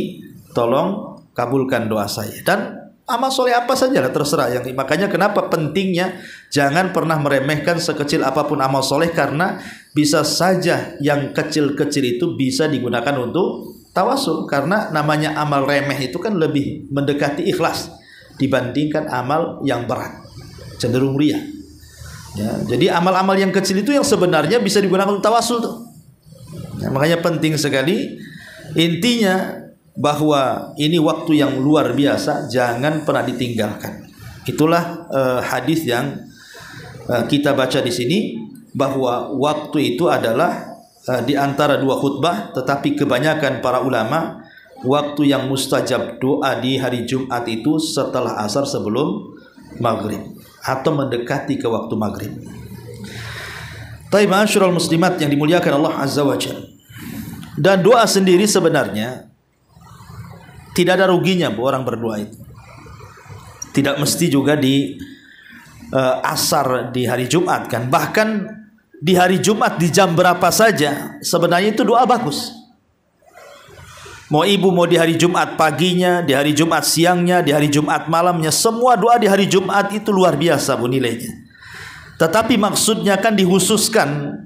tolong kabulkan doa saya. Dan amal soleh apa saja lah terserah. Makanya kenapa pentingnya jangan pernah meremehkan sekecil apapun amal soleh, karena bisa saja yang kecil-kecil itu bisa digunakan untuk tawasul. Karena namanya amal remeh itu kan lebih mendekati ikhlas dibandingkan amal yang berat, cenderung riya. Ya, jadi amal-amal yang kecil itu yang sebenarnya bisa digunakan untuk tawasul tuh. Ya, makanya penting sekali. Intinya bahwa ini waktu yang luar biasa, jangan pernah ditinggalkan. Itulah hadis yang kita baca di sini, bahwa waktu itu adalah di antara dua khutbah, tetapi kebanyakan para ulama waktu yang mustajab doa di hari Jumat itu setelah asar sebelum maghrib atau mendekati ke waktu maghrib. Taib ma'asyiral muslimat yang dimuliakan Allah Azza wa Jalla. Dan doa sendiri sebenarnya tidak ada ruginya orang berdoa itu. Tidak mesti juga di asar di hari Jumat kan. Bahkan di hari Jumat di jam berapa saja sebenarnya itu doa bagus. Mau ibu mau di hari Jumat paginya, di hari Jumat siangnya, di hari Jumat malamnya, semua doa di hari Jumat itu luar biasa bu nilainya. Tetapi maksudnya kan dikhususkan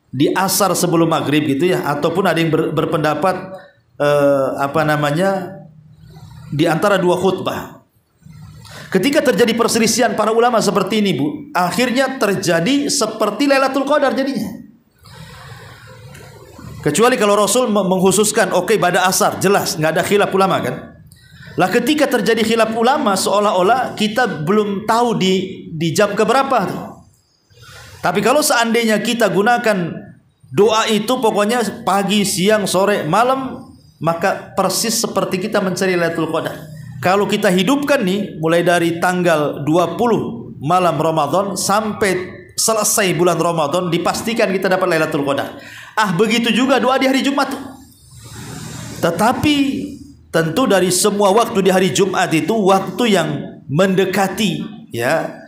di asar sebelum maghrib gitu ya, ataupun ada yang berpendapat di antara dua khutbah. Ketika terjadi perselisihan para ulama seperti ini bu, akhirnya terjadi seperti Lailatul Qadar jadinya. Kecuali kalau Rasul mengkhususkan, oke, pada asar jelas nggak ada khilaf ulama kan. Lah ketika terjadi khilaf ulama seolah-olah kita belum tahu di jam keberapa tuh. Tapi kalau seandainya kita gunakan doa itu pokoknya pagi, siang, sore, malam, maka persis seperti kita mencari Lailatul Qadar. Kalau kita hidupkan nih mulai dari tanggal 20 malam Ramadan sampai selesai bulan Ramadan, dipastikan kita dapat Lailatul Qadar. Begitu juga doa di hari Jumat. Tetapi tentu dari semua waktu di hari Jumat itu waktu yang mendekati ya,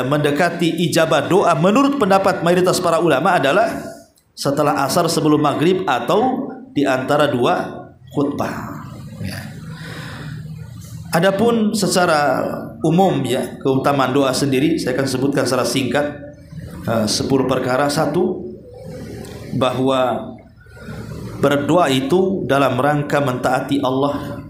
mendekati ijabah doa menurut pendapat mayoritas para ulama adalah setelah asar sebelum maghrib atau di antara dua khutbah. Ya. Adapun secara umum ya, keutamaan doa sendiri saya akan sebutkan secara singkat 10 perkara. Satu, bahwa berdoa itu dalam rangka mentaati Allah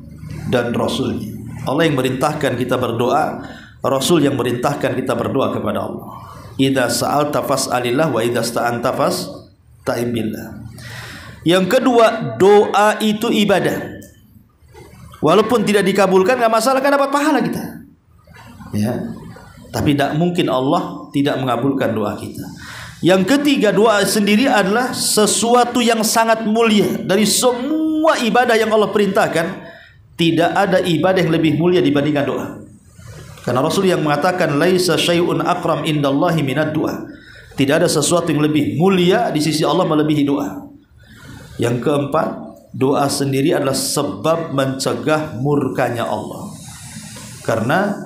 dan Rasulnya. Allah yang merintahkan kita berdoa, Rasul yang merintahkan kita berdoa kepada Allah. Idza sa'alta fas'alillah wa idza sta'anta fasta'in billah. Yang kedua, doa itu ibadah. Walaupun tidak dikabulkan nggak masalah, kan dapat pahala kita. Ya. Tapi tidak mungkin Allah tidak mengabulkan doa kita. Yang ketiga, doa sendiri adalah sesuatu yang sangat mulia. Dari semua ibadah yang Allah perintahkan, tidak ada ibadah yang lebih mulia dibandingkan doa. Karena Rasul yang mengatakan laisa syai'un akram indallahi minad du'a. Tidak ada sesuatu yang lebih mulia di sisi Allah melebihi doa. Yang keempat, doa sendiri adalah sebab mencegah murkanya Allah. Karena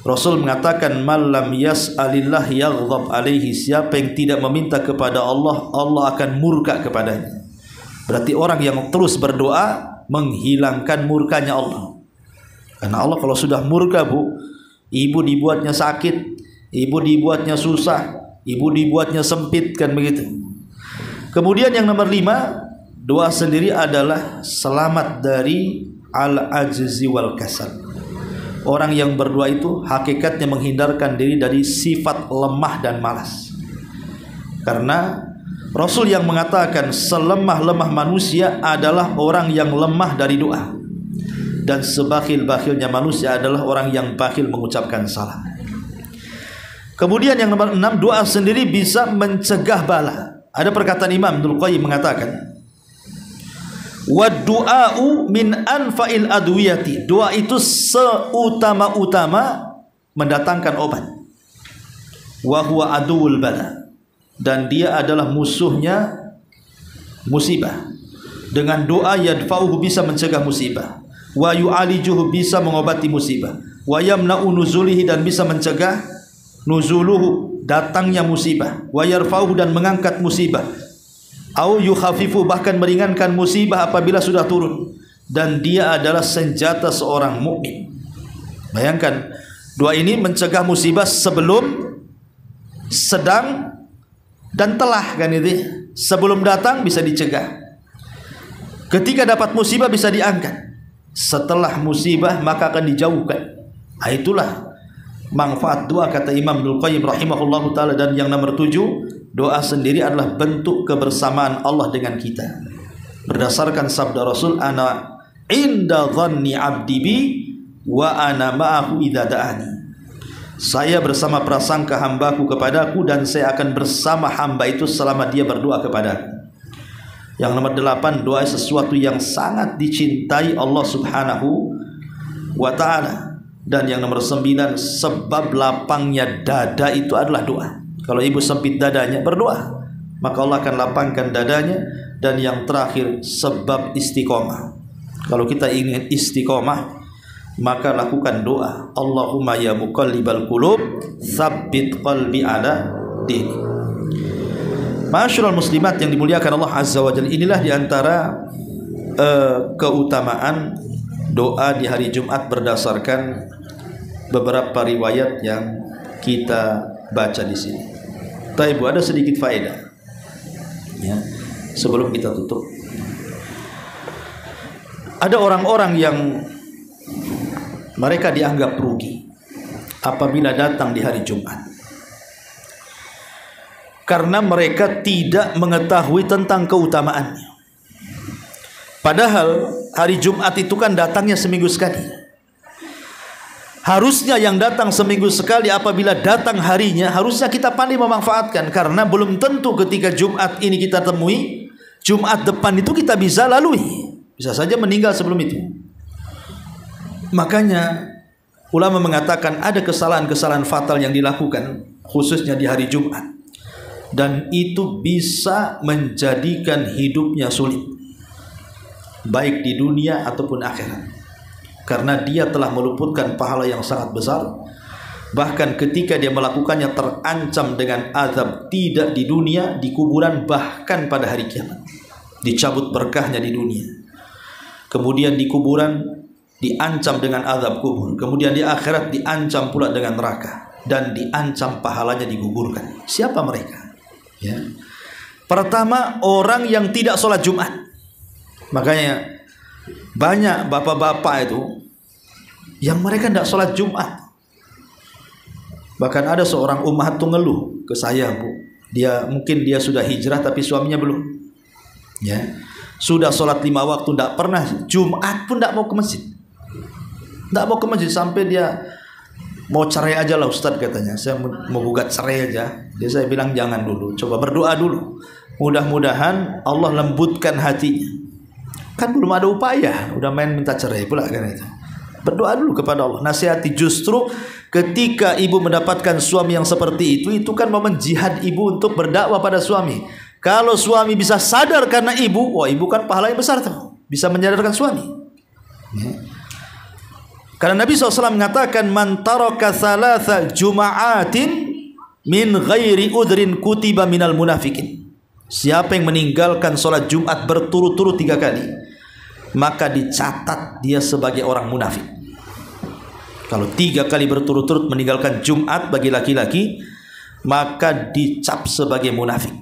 Rasul mengatakan malam yas'alillah yaghdab alaihi, siapa yang tidak meminta kepada Allah, Allah akan murka kepadanya. Berarti orang yang terus berdoa menghilangkan murkanya Allah. Karena Allah kalau sudah murka, Bu, ibu dibuatnya sakit, ibu dibuatnya susah, ibu dibuatnya sempit, kan begitu. Kemudian yang nomor 5, doa sendiri adalah selamat dari al-ajzi wal kasal. Orang yang berdoa itu hakikatnya menghindarkan diri dari sifat lemah dan malas. Karena Rasul yang mengatakan selemah-lemah manusia adalah orang yang lemah dari doa, dan sebakhil-bakhilnya manusia adalah orang yang bakhil mengucapkan salam. Kemudian yang nomor 6, doa sendiri bisa mencegah bala. Ada perkataan Imam Ibnul Qayyim mengatakan, "Wad-du'a'u min anfa'il adwiyati." Doa itu seutama-utama mendatangkan obat. Wa huwa aduwul bala. Dan dia adalah musuhnya musibah. Dengan doa yadfa'uhu bisa mencegah musibah. Wa yu'alijuhu bisa mengobati musibah. Wa yamna'u nuzulihi dan bisa mencegah nuzuluhu datangnya musibah. Wa yarfa'uhu dan mengangkat musibah. Au yukhafifu bahkan meringankan musibah apabila sudah turun. Dan dia adalah senjata seorang mukmin. Bayangkan, doa ini mencegah musibah sebelum, sedang, dan telah, kan itu. Sebelum datang bisa dicegah. Ketika dapat musibah bisa diangkat. Setelah musibah maka akan dijauhkan. Nah, itulah manfaat doa, kata Imam Ibnul Qayyim rahimahullahu ta'ala. Dan yang nomor 7, doa sendiri adalah bentuk kebersamaan Allah dengan kita. Berdasarkan sabda Rasul, ana inda dhanni abdi bi wa ana ma'ahu idza da'ani. Saya bersama prasangka hambaku kepadaku, dan saya akan bersama hamba itu selama dia berdoa kepadaku. Yang nomor 8, doa sesuatu yang sangat dicintai Allah subhanahu wa ta'ala. Dan yang nomor 9, sebab lapangnya dada itu adalah doa. Kalau ibu sempit dadanya, berdoa, maka Allah akan lapangkan dadanya. Dan yang terakhir, sebab istiqomah. Kalau kita ingin istiqomah, maka lakukan doa. Allahumma ya muqallibal qulub, tsabbit qalbi ala dinik. Ma'asyiral muslimat yang dimuliakan Allah Azza wa Jalla, inilah diantara keutamaan doa di hari Jumat berdasarkan beberapa riwayat yang kita baca di sini. Tapi ada sedikit faedah, ya, sebelum kita tutup. Ada orang-orang yang mereka dianggap rugi apabila datang di hari Jumat, karena mereka tidak mengetahui tentang keutamaannya. Padahal hari Jumat itu kan datangnya seminggu sekali. Harusnya yang datang seminggu sekali, apabila datang harinya, harusnya kita pandai memanfaatkan. Karena belum tentu ketika Jumat ini kita temui, Jumat depan itu kita bisa lalui. Bisa saja meninggal sebelum itu. Makanya ulama mengatakan ada kesalahan-kesalahan fatal yang dilakukan khususnya di hari Jumat, dan itu bisa menjadikan hidupnya sulit, baik di dunia ataupun akhirat. Karena dia telah meluputkan pahala yang sangat besar. Bahkan ketika dia melakukannya terancam dengan azab, tidak di dunia, di kuburan, bahkan pada hari kiamat. Dicabut berkahnya di dunia. Kemudian di kuburan diancam dengan azab kubur. Kemudian di akhirat diancam pula dengan neraka. Dan diancam pahalanya digugurkan. Siapa mereka? Ya. Pertama, orang yang tidak sholat Jumat. Makanya banyak bapak-bapak itu yang mereka tidak sholat Jumat. Bahkan ada seorang ummahat tuh ngeluh ke saya, Bu. Mungkin dia sudah hijrah tapi suaminya belum. Ya, sudah sholat 5 waktu, tidak pernah Jumat pun tidak mau ke masjid. Tidak mau ke masjid sampai dia mau cerai aja lah Ustadz katanya, saya mau gugat cerai aja. Dia saya bilang jangan dulu, coba berdoa dulu. Mudah-mudahan Allah lembutkan hatinya. Kan belum ada upaya, udah main minta cerai pula kan itu. Berdoa dulu kepada Allah, nasihati. Justru ketika ibu mendapatkan suami yang seperti itu kan momen jihad ibu untuk berdakwah pada suami. Kalau suami bisa sadar karena ibu, wah ibu kan pahala yang besar tuh, bisa menyadarkan suami. Ya. Karena Nabi SAW mengatakan, man taraka thalatha juma'atin min ghairi udrin kutiba minal munafikin. Siapa yang meninggalkan sholat Jumat berturut-turut 3 kali, maka dicatat dia sebagai orang munafik. Kalau 3 kali berturut-turut meninggalkan Jumat bagi laki-laki, maka dicap sebagai munafik.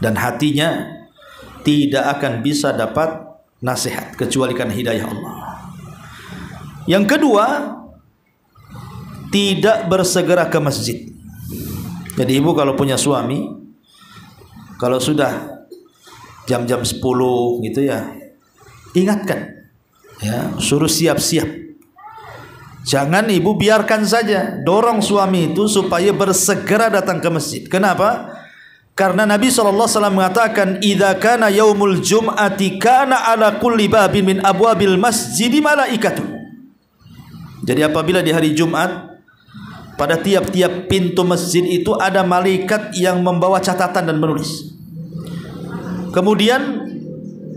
Dan hatinya tidak akan bisa dapat nasihat kecuali karena hidayah Allah. Yang kedua, tidak bersegera ke masjid. Jadi ibu kalau punya suami, kalau sudah jam-jam 10 gitu ya, ingatkan, ya, suruh siap-siap. Jangan ibu biarkan saja, dorong suami itu supaya bersegera datang ke masjid. Kenapa? Karena Nabi SAW mengatakan, idza kana yaumul jum'ati kana ala kulli babin min abwabil masjidi malaikatun. Jadi apabila di hari Jumat, pada tiap-tiap pintu masjid itu ada malaikat yang membawa catatan dan menulis. Kemudian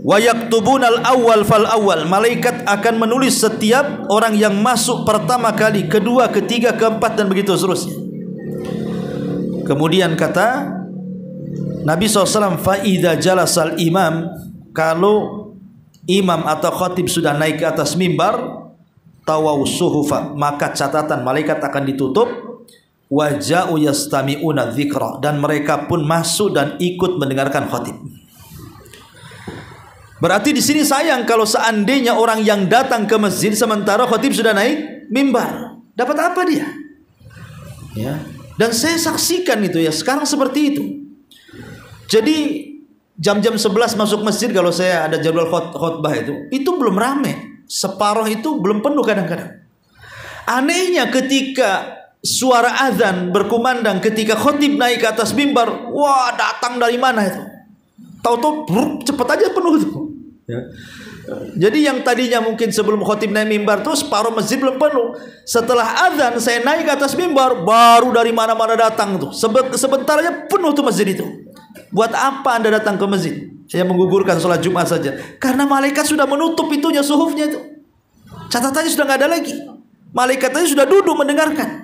wa yaktubunal awwal fal awwal, malaikat akan menulis setiap orang yang masuk pertama kali, kedua, ketiga, keempat, dan begitu seterusnya. Kemudian kata Nabi SAW, fa idza jalasal imam, kalau imam atau khatib sudah naik ke atas mimbar, tawaw suhufa, maka catatan malaikat akan ditutup, waja'u yastami'una dzikra, dan mereka pun masuk dan ikut mendengarkan khatib. Berarti di sini sayang kalau seandainya orang yang datang ke masjid sementara khatib sudah naik mimbar, dapat apa dia? Ya. Dan saya saksikan itu ya, sekarang seperti itu. Jadi jam-jam 11 masuk masjid kalau saya ada jadwal khutbah itu belum rame. Separuh itu belum penuh kadang-kadang. Anehnya ketika suara azan berkumandang, ketika khatib naik ke atas mimbar, wah datang dari mana itu? Tahu-tahu cepat aja penuh itu. Ya. Jadi yang tadinya mungkin sebelum khatib naik mimbar tuh separuh masjid belum penuh. Setelah azan saya naik ke atas mimbar, baru dari mana-mana datang tuh. Sebentar aja penuh tuh masjid itu. Buat apa Anda datang ke masjid? Saya menggugurkan sholat Jumat saja. Karena malaikat sudah menutup itunya, suhufnya itu. Catatannya sudah nggak ada lagi. Malaikatnya sudah duduk mendengarkan.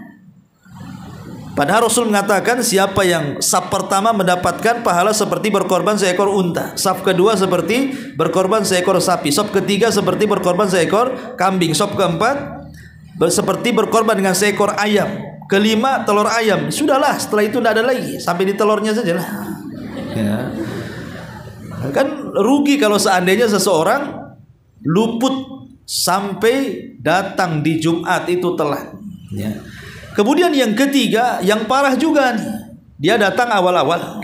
Padahal Rasul mengatakan siapa yang saf pertama mendapatkan pahala seperti berkorban seekor unta, saf kedua seperti berkorban seekor sapi, saf ketiga seperti berkorban seekor kambing, saf keempat seperti berkorban dengan seekor ayam, kelima telur ayam. Sudahlah, setelah itu tidak ada lagi, sampai di telurnya saja lah. Ya. Kan rugi kalau seandainya seseorang luput sampai datang di Jumat itu telat. Ya. Kemudian yang ketiga, yang parah juga nih, dia datang awal-awal.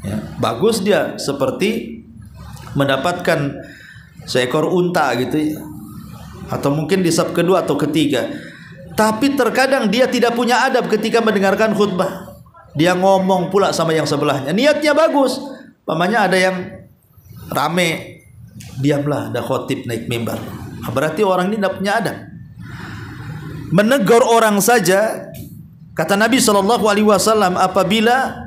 Ya. Bagus dia seperti mendapatkan seekor unta gitu ya, atau mungkin di saf kedua atau ketiga. Tapi terkadang dia tidak punya adab ketika mendengarkan khutbah. Dia ngomong pula sama yang sebelahnya. Niatnya bagus. Pamannya ada yang rame, diamlah, ada khotib naik mimbar. Berarti orang ini tidak punya adab. Menegur orang saja, kata Nabi SAW, apabila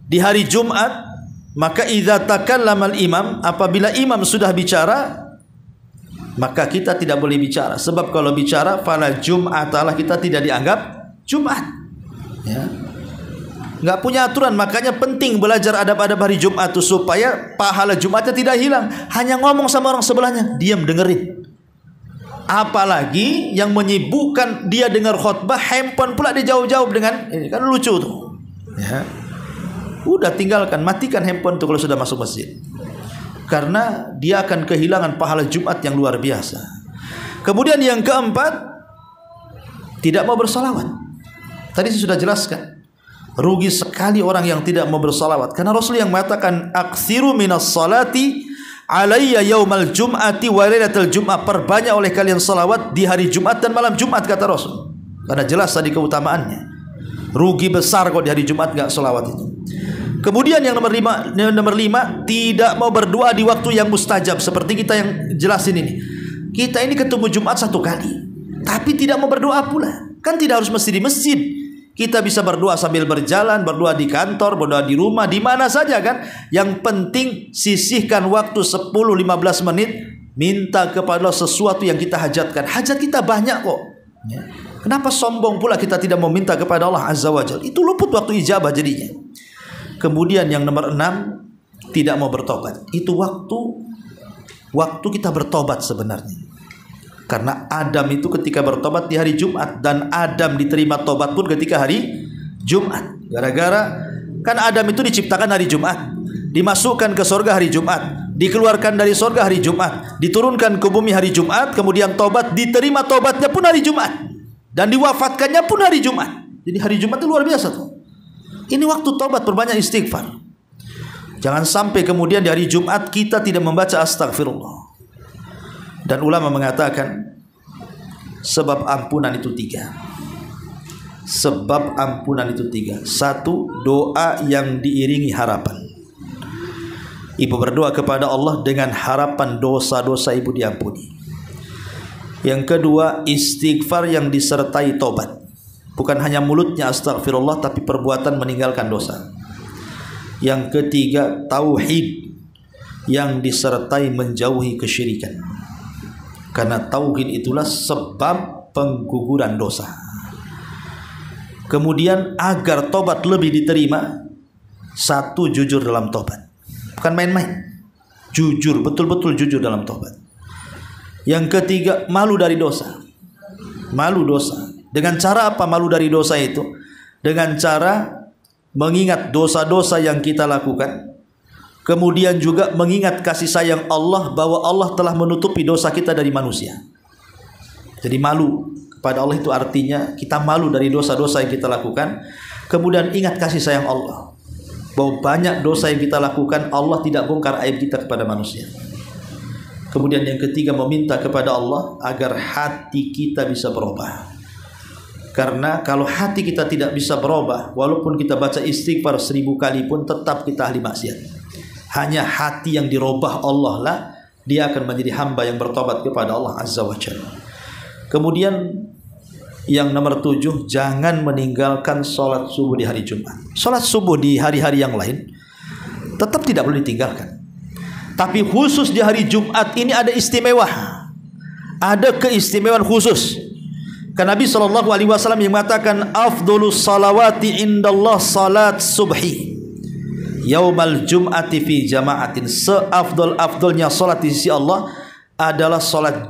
di hari Jumat, maka idza takallamal imam, apabila imam sudah bicara, maka kita tidak boleh bicara. Sebab kalau bicara, fala Jum'atalah, kita tidak dianggap Jumat. Ya. Nggak punya aturan, makanya penting belajar adab-adab hari Jumat itu supaya pahala Jumatnya tidak hilang. Hanya ngomong sama orang sebelahnya, diam dengerin. Apalagi yang menyibukkan dia dengar khutbah, handphone pula dia jawab-jawab dengan ini, kan lucu tuh. Ya. Udah tinggalkan, matikan handphone tuh kalau sudah masuk masjid. Karena dia akan kehilangan pahala Jumat yang luar biasa. Kemudian yang keempat, tidak mau bersalawat. Tadi saya sudah jelaskan. Rugi sekali orang yang tidak mau bersalawat. Karena Rasul yang mengatakan, aksiru minas salati alayya yaumal jum'ati wa lailatul jum'ah. Perbanyak oleh kalian salawat di hari Jumat dan malam Jumat, kata Rasul. karena jelas tadi keutamaannya. Rugi besar kok di hari Jumat nggak sholawat itu. Kemudian yang nomor lima, tidak mau berdoa di waktu yang mustajab. Seperti kita yang jelasin ini. Kita ini ketemu Jumat 1 kali, tapi tidak mau berdoa pula. Kan tidak harus mesti di masjid. Kita bisa berdoa sambil berjalan, berdoa di kantor, berdoa di rumah, di mana saja kan. Yang penting sisihkan waktu 10-15 menit, minta kepada Allah sesuatu yang kita hajatkan. Hajat kita banyak kok. Kenapa sombong pula kita tidak mau minta kepada Allah Azza wa Jalla? Itu luput waktu ijabah jadinya. Kemudian yang nomor 6, tidak mau bertobat. Itu waktu kita bertobat sebenarnya. Karena Adam itu ketika bertobat di hari Jumat, dan Adam diterima tobat pun ketika hari Jumat. Gara-gara kan Adam itu diciptakan hari Jumat, dimasukkan ke surga hari Jumat, dikeluarkan dari surga hari Jumat, diturunkan ke bumi hari Jumat, kemudian tobat, diterima tobatnya pun hari Jumat, dan diwafatkannya pun hari Jumat. Jadi hari Jumat itu luar biasa tuh. Ini waktu tobat, berbanyak istighfar. Jangan sampai kemudian di hari Jumat kita tidak membaca astagfirullah. Dan ulama mengatakan sebab ampunan itu 3. Sebab ampunan itu 3. 1, doa yang diiringi harapan. Ibu berdoa kepada Allah dengan harapan dosa-dosa ibu diampuni. Yang kedua, istighfar yang disertai tobat. Bukan hanya mulutnya astagfirullah, tapi perbuatan meninggalkan dosa. Yang ketiga, tauhid yang disertai menjauhi kesyirikan. Karena tauhid itulah sebab pengguguran dosa. Kemudian agar tobat lebih diterima, 1, jujur dalam tobat. Bukan main-main. Jujur, betul-betul jujur dalam tobat. Yang ketiga, malu dari dosa. Malu dosa. Dengan cara apa malu dari dosa itu? Dengan cara mengingat dosa-dosa yang kita lakukan. Kemudian juga mengingat kasih sayang Allah, bahwa Allah telah menutupi dosa kita dari manusia. Jadi malu kepada Allah itu artinya kita malu dari dosa-dosa yang kita lakukan. Kemudian ingat kasih sayang Allah, bahwa banyak dosa yang kita lakukan Allah tidak bongkar aib kita kepada manusia. Kemudian yang ketiga, meminta kepada Allah agar hati kita bisa berubah. Karena kalau hati kita tidak bisa berubah, walaupun kita baca istighfar 1000 kali pun tetap kita ahli maksiat. Hanya hati yang dirubah Allah lah, dia akan menjadi hamba yang bertobat kepada Allah Azza wa Jalla. Kemudian yang nomor 7, jangan meninggalkan sholat subuh di hari Jumat. Sholat subuh di hari-hari yang lain tetap tidak boleh ditinggalkan, tapi khusus di hari Jumat ini ada istimewa, ada keistimewaan khusus. Karena Nabi SAW yang mengatakan, afdolus salawati indallah salat subhi yaumal jum'ati fi jama'atin. Seafdol-afdolnya salat di sisi Allah adalah salat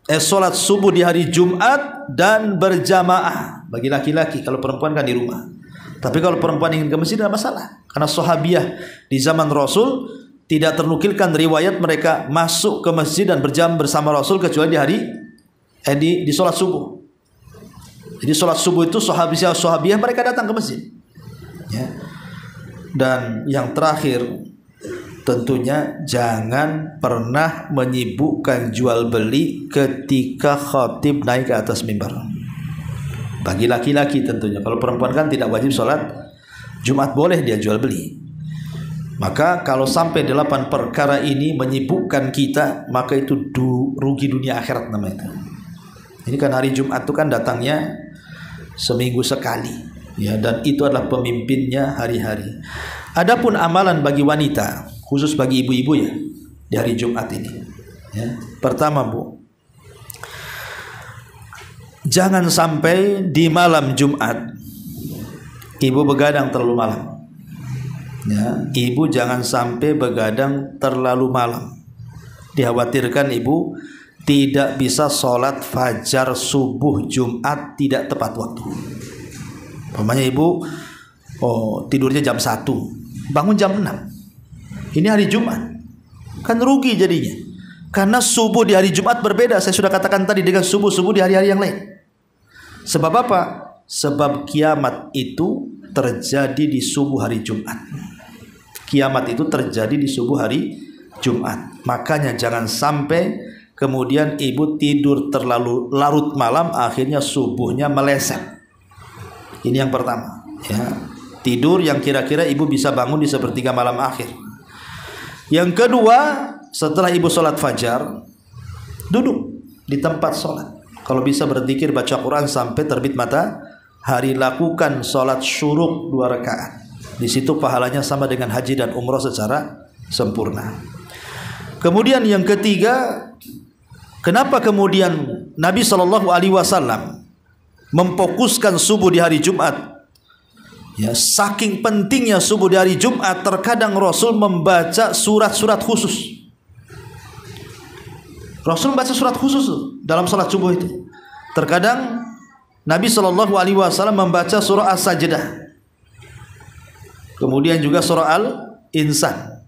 salat subuh di hari Jumat dan berjamaah. Bagi laki-laki, kalau perempuan kan di rumah. Tapi kalau perempuan ingin ke masjid tidak masalah. Karena sahabiah di zaman Rasul tidak ternukilkan riwayat mereka masuk ke masjid dan berjam bersama Rasul kecuali di hari di salat subuh. Jadi salat subuh itu sahabiah mereka datang ke masjid. Ya. Dan yang terakhir, tentunya jangan pernah menyibukkan jual beli ketika khatib naik ke atas mimbar. Bagi laki-laki tentunya. Kalau perempuan kan tidak wajib sholat Jumat, boleh dia jual beli. Maka kalau sampai 8 perkara ini menyibukkan kita, maka itu rugi dunia akhirat namanya. Ini kan hari Jumat itu kan datangnya seminggu sekali. Ya, dan itu adalah pemimpinnya hari-hari. Adapun amalan bagi wanita, khusus bagi ibu-ibu ya, di hari Jumat ini. Ya. Pertama, Bu, jangan sampai di malam Jumat ibu begadang terlalu malam. Ya, ibu jangan sampai begadang terlalu malam. Dikhawatirkan ibu tidak bisa sholat fajar subuh Jumat tidak tepat waktu. Umpamanya ibu tidurnya jam 1, bangun jam 6. Ini hari Jumat, kan rugi jadinya. Karena subuh di hari Jumat berbeda, saya sudah katakan tadi, dengan subuh-subuh di hari-hari yang lain. Sebab apa? Sebab kiamat itu terjadi di subuh hari Jumat. Kiamat itu terjadi di subuh hari Jumat. Makanya jangan sampai kemudian ibu tidur terlalu larut malam, akhirnya subuhnya meleset. Ini yang pertama, ya. Tidur yang kira-kira ibu bisa bangun di sepertiga malam akhir. Yang kedua, setelah ibu sholat fajar, duduk di tempat sholat. Kalau bisa berzikir, baca Quran sampai terbit matahari. Lakukan sholat syuruk 2 rakaat. Di situ pahalanya sama dengan haji dan umrah secara sempurna. Kemudian yang ketiga, kenapa kemudian Nabi SAW memfokuskan subuh di hari Jumat? Ya, saking pentingnya subuh di hari Jumat, terkadang Rasul membaca surat-surat khusus. Rasul membaca surat khusus dalam salat subuh itu. Terkadang Nabi SAW membaca surah As-Sajdah, kemudian juga surah Al-Insan.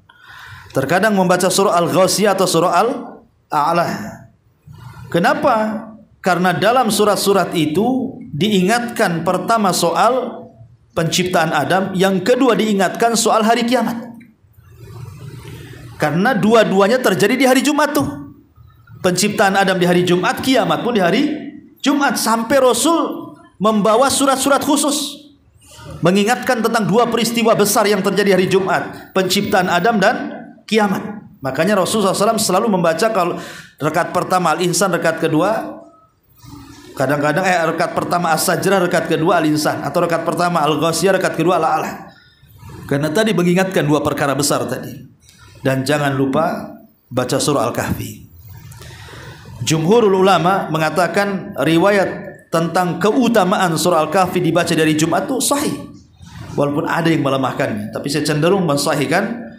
Terkadang membaca surah Al-Ghasiyah atau surah Al-A'la. Kenapa? Karena dalam surat-surat itu diingatkan pertama soal penciptaan Adam, yang kedua diingatkan soal hari kiamat. Karena dua-duanya terjadi di hari Jumat tuh. Penciptaan Adam di hari Jumat, kiamat pun di hari Jumat. Sampai Rasul membawa surat-surat khusus mengingatkan tentang 2 peristiwa besar yang terjadi hari Jumat, penciptaan Adam dan kiamat. Makanya Rasulullah SAW selalu membaca kalau rakaat pertama Al-Insan, rakaat kedua kadang-kadang rakaat pertama As-Sajdah, rakaat kedua Al-Insan, atau rakaat pertama Al-Ghasiyah, rakaat kedua Al-A'la. Karena tadi mengingatkan 2 perkara besar tadi. Dan jangan lupa baca surah Al-Kahfi. Jumhurul ulama mengatakan riwayat tentang keutamaan surah Al-Kahfi dibaca dari Jumat itu sahih. Walaupun ada yang melemahkannya, tapi saya cenderung mensahihkan.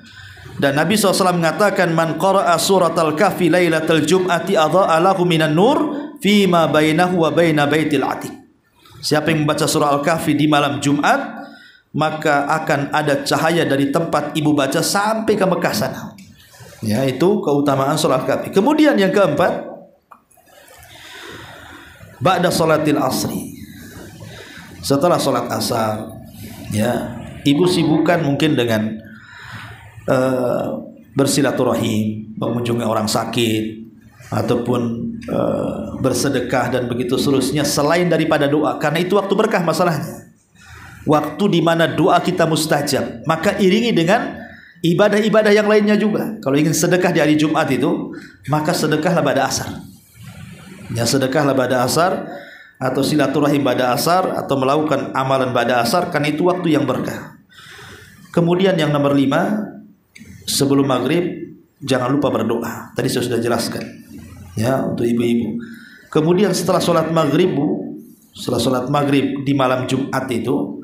Dan Nabi SAW mengatakan, man qara'a surat Al-Kahfi lailatul jum'ati adha'a lahu minan nur fima bainahu wa baina baitil atiq. Siapa yang membaca surah Al-Kahfi di malam Jumat, maka akan ada cahaya dari tempat ibu baca sampai ke Mekah sana. Ya, itu keutamaan surah Al-Kahfi. Kemudian yang keempat, ba'da salatil asri, setelah salat asar, ya, ibu sibukkan mungkin dengan bersilaturahim, mengunjungi orang sakit, ataupun bersedekah dan begitu seterusnya, selain daripada doa. Karena itu waktu berkah masalahnya, waktu di mana doa kita mustajab. Maka iringi dengan ibadah-ibadah yang lainnya juga. Kalau ingin sedekah di hari Jumat itu, maka sedekahlah pada asar. Ya, sedekahlah pada asar, atau silaturahim pada asar, atau melakukan amalan pada asar, karena itu waktu yang berkah. Kemudian yang nomor 5, sebelum maghrib jangan lupa berdoa. Tadi saya sudah jelaskan, ya, untuk ibu-ibu. Kemudian setelah sholat maghrib, setelah sholat maghrib di malam Jumat itu,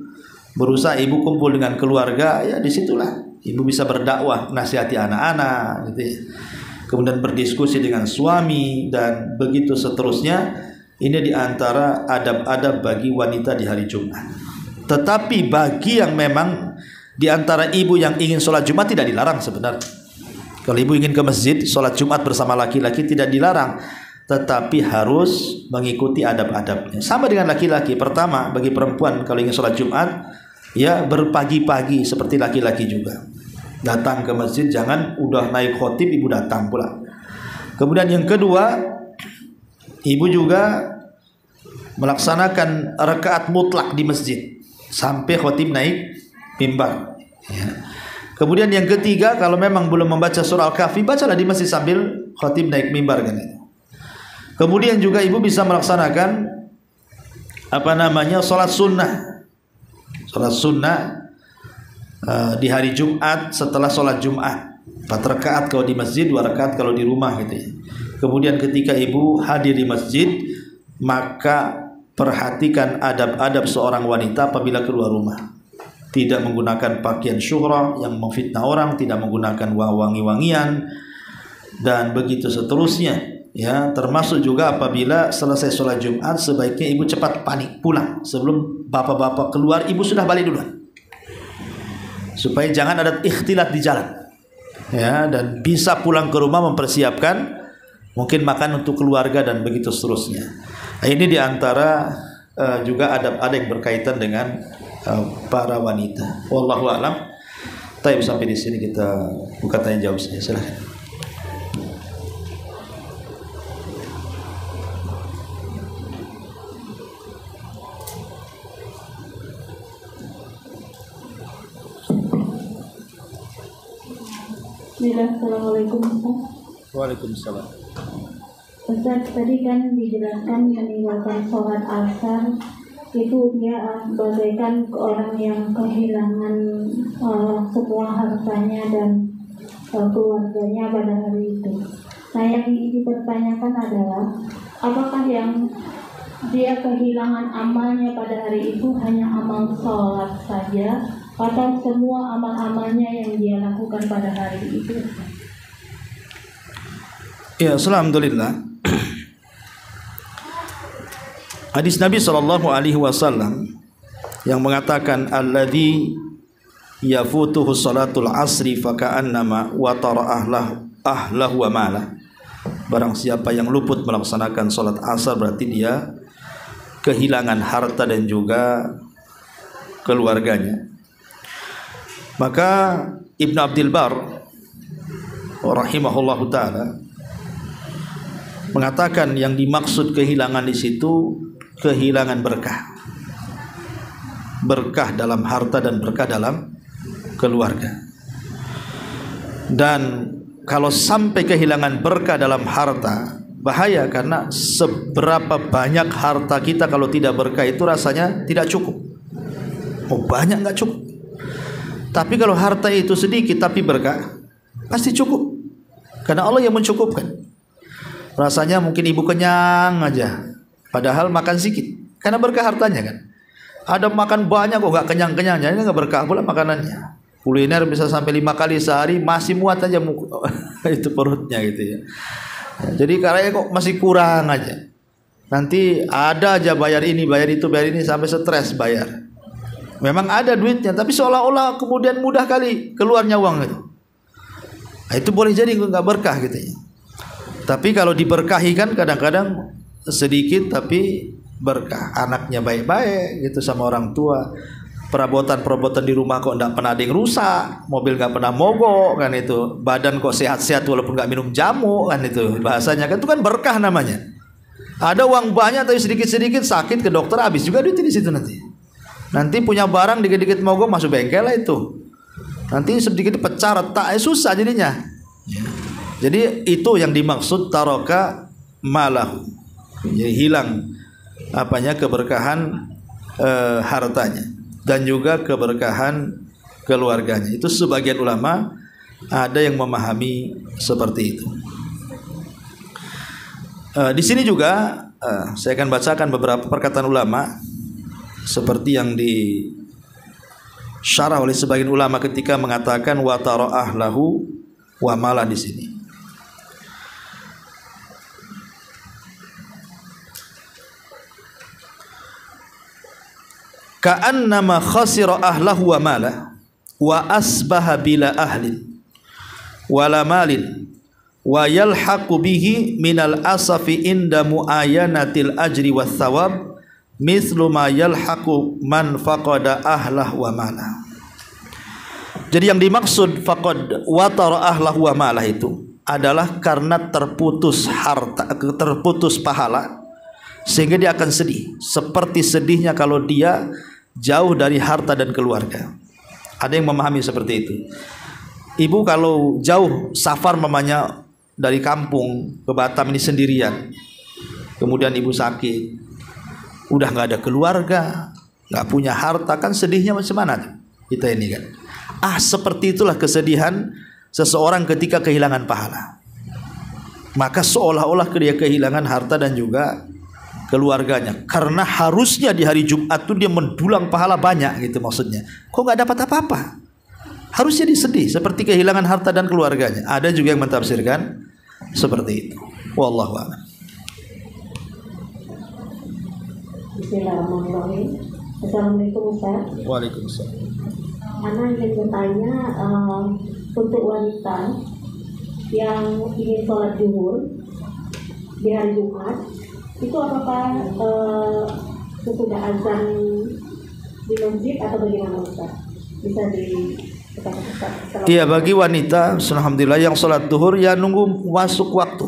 berusaha ibu kumpul dengan keluarga. Ya, disitulah ibu bisa berdakwah, nasihati anak-anak, gitu ya. Kemudian berdiskusi dengan suami dan begitu seterusnya. Ini diantara adab-adab bagi wanita di hari Jumat. Tetapi bagi yang memang diantara ibu yang ingin sholat Jumat, tidak dilarang sebenarnya. Kalau ibu ingin ke masjid sholat Jumat bersama laki-laki, tidak dilarang, tetapi harus mengikuti adab-adabnya. Sama dengan laki-laki. Pertama, bagi perempuan kalau ingin sholat Jumat, ya berpagi-pagi seperti laki-laki juga. Datang ke masjid, jangan udah naik khotib ibu datang pula. Kemudian yang kedua, ibu juga melaksanakan rakaat mutlak di masjid sampai khotib naik mimbar. Ya. Kemudian yang ketiga, kalau memang belum membaca surah Al-Kahfi, bacalah di masjid sambil khotib naik mimbar kan. Kemudian juga ibu bisa melaksanakan sholat sunnah. Sholat sunnah di hari Jumat setelah sholat Jumat, 4 rakaat kalau di masjid, 2 rakaat kalau di rumah gitu ya. Kemudian ketika ibu hadir di masjid, maka perhatikan adab-adab seorang wanita apabila keluar rumah. Tidak menggunakan pakaian syuhrah yang memfitnah orang, tidak menggunakan wangi-wangian, dan begitu seterusnya. Ya, termasuk juga apabila selesai sholat Jumat, sebaiknya ibu cepat panik pulang. Sebelum bapak-bapak keluar, ibu sudah balik duluan, supaya jangan ada ikhtilat di jalan. Ya, dan bisa pulang ke rumah mempersiapkan mungkin makan untuk keluarga dan begitu seterusnya. Nah, ini diantara juga adab-adab yang berkaitan dengan para wanita. Wallahu a'lam. Baik, sampai di sini kita buka tanya jawab saja. Silakan. Assalamualaikum Ustaz. Waalaikumsalam. Ustaz, tadi kan dijelaskan meninggalkan sholat asar itu dia bagaikan orang yang kehilangan semua hartanya dan keluarganya pada hari itu. Nah, yang ingin dipertanyakan adalah apakah yang dia kehilangan amalnya pada hari itu hanya amal sholat saja atau semua amal-amalnya yang dia lakukan pada hari itu? Ya, alhamdulillah. Hadis Nabi SAW yang mengatakan alladzi yafutuhu salatul asri faka'annama watara ahlahu wa malah. Barang siapa yang luput melaksanakan salat asar berarti dia kehilangan harta dan juga keluarganya. Maka Ibn Abdul Bar rahimahullahu taala mengatakan yang dimaksud kehilangan di situ kehilangan berkah. Berkah dalam harta dan berkah dalam keluarga. Dan kalau sampai kehilangan berkah dalam harta, bahaya, karena seberapa banyak harta kita kalau tidak berkah itu rasanya tidak cukup. Oh, banyak nggak cukup. Tapi kalau harta itu sedikit tapi berkah, pasti cukup. Karena Allah yang mencukupkan. Rasanya mungkin ibu kenyang aja, padahal makan sedikit. Karena berkah hartanya kan. Ada makan banyak kok nggak kenyang-kenyang, jadi nggak berkah pula makanannya. Kuliner bisa sampai 5 kali sehari masih muat aja itu perutnya gitu ya. Jadi karena kok masih kurang aja. Nanti ada aja bayar ini, bayar itu, bayar ini sampai stres bayar. Memang ada duitnya, tapi seolah-olah kemudian mudah kali keluarnya uang itu. Nah, itu boleh jadi nggak berkah gitu ya. Tapi kalau diberkahi kan kadang-kadang sedikit tapi berkah. Anaknya baik-baik gitu sama orang tua. Perabotan-perabotan di rumah kok enggak pernah ada yang rusak, mobil enggak pernah mogok kan itu, badan kok sehat-sehat walaupun enggak minum jamu kan itu bahasanya kan, itu kan berkah namanya. Ada uang banyak tapi sedikit-sedikit sakit ke dokter habis juga duit di situ nanti. Nanti punya barang dikit-dikit mogok masuk bengkel lah itu. Nanti sedikit pecah retak susah jadinya. Jadi itu yang dimaksud taraka malahu. Jadi hilang apanya keberkahan hartanya. Dan juga keberkahan keluarganya. Itu sebagian ulama ada yang memahami seperti itu. Di sini juga saya akan bacakan beberapa perkataan ulama seperti yang disyarah oleh sebagian ulama ketika mengatakan wa tara'ah lahu wa malah di sini. Ka'annama khasira ahlahu wa malah wa asbaha bila ahlin wala malin wa yalhaqu bihi minal asafi inda muayanatil ajri was thawab mithlu ma yalhaqu man faqada ahlah wa malah. Jadi yang dimaksud faqad wa tara ahlahu wa malah itu adalah karena terputus harta, terputus pahala, sehingga dia akan sedih seperti sedihnya kalau dia jauh dari harta dan keluarga. Ada yang memahami seperti itu. Ibu kalau jauh safar mamanya dari kampung ke Batam ini sendirian, kemudian ibu sakit, udah nggak ada keluarga, nggak punya harta, kan sedihnya macam mana tuh kita ini kan. Seperti itulah kesedihan seseorang ketika kehilangan pahala. Maka seolah-olah dia kehilangan harta dan juga keluarganya, karena harusnya di hari Jumat tuh dia mendulang pahala banyak gitu maksudnya. Kok nggak dapat apa-apa? Harusnya disedih seperti kehilangan harta dan keluarganya. Ada juga yang mentafsirkan seperti itu. Wallahu a'lam. Bismillahirrahmanirrahim. Assalamualaikum Ustaz. Waalaikumsalam. Ana ingin bertanya untuk wanita yang ingin sholat zuhur di hari Jumat, itu apakah sesudah azan di masjid atau bagaimana Ustaz? Bisa dikatakan? Iya, bagi wanita alhamdulillah yang sholat zuhur ya nunggu masuk waktu.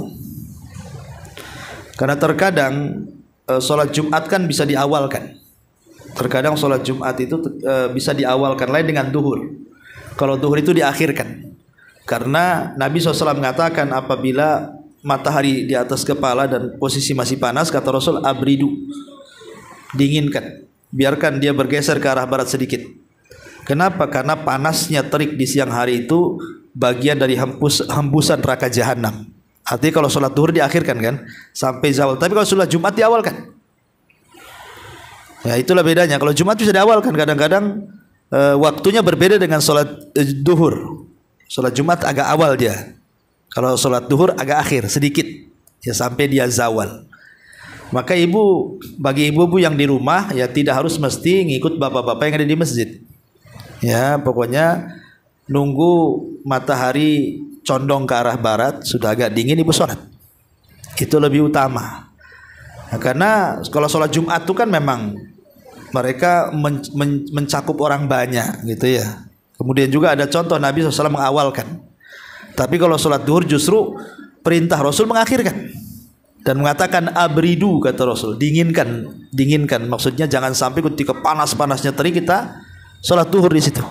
Karena terkadang sholat Jumat kan bisa diawalkan. Terkadang sholat Jumat itu bisa diawalkan lain dengan duhur. Kalau duhur itu diakhirkan. Karena Nabi SAW mengatakan apabila matahari di atas kepala dan posisi masih panas, kata Rasul, abridu, dinginkan, biarkan dia bergeser ke arah barat sedikit. Kenapa? Karena panasnya terik di siang hari itu bagian dari hembusan neraka jahanam. Artinya kalau sholat duhur diakhirkan kan sampai zawal, tapi kalau sholat Jumat diawalkan. Ya itulah bedanya. Kalau Jumat bisa diawalkan, kadang-kadang waktunya berbeda dengan sholat duhur. Sholat Jumat agak awal dia. Kalau sholat duhur agak akhir sedikit, ya sampai dia zawal. Maka bagi ibu-ibu yang di rumah ya tidak harus mesti ngikut bapak-bapak yang ada di masjid. Ya pokoknya nunggu matahari condong ke arah barat, sudah agak dingin ibu sholat. Itu lebih utama. Nah, karena kalau sholat Jumat itu kan memang mereka mencakup orang banyak gitu ya. Kemudian juga ada contoh Nabi SAW mengawalkan. Tapi kalau sholat duhur justru perintah Rasul mengakhirkan dan mengatakan abridu, kata Rasul, dinginkan. Maksudnya jangan sampai ketika panas-panasnya terik kita sholat duhur di situ.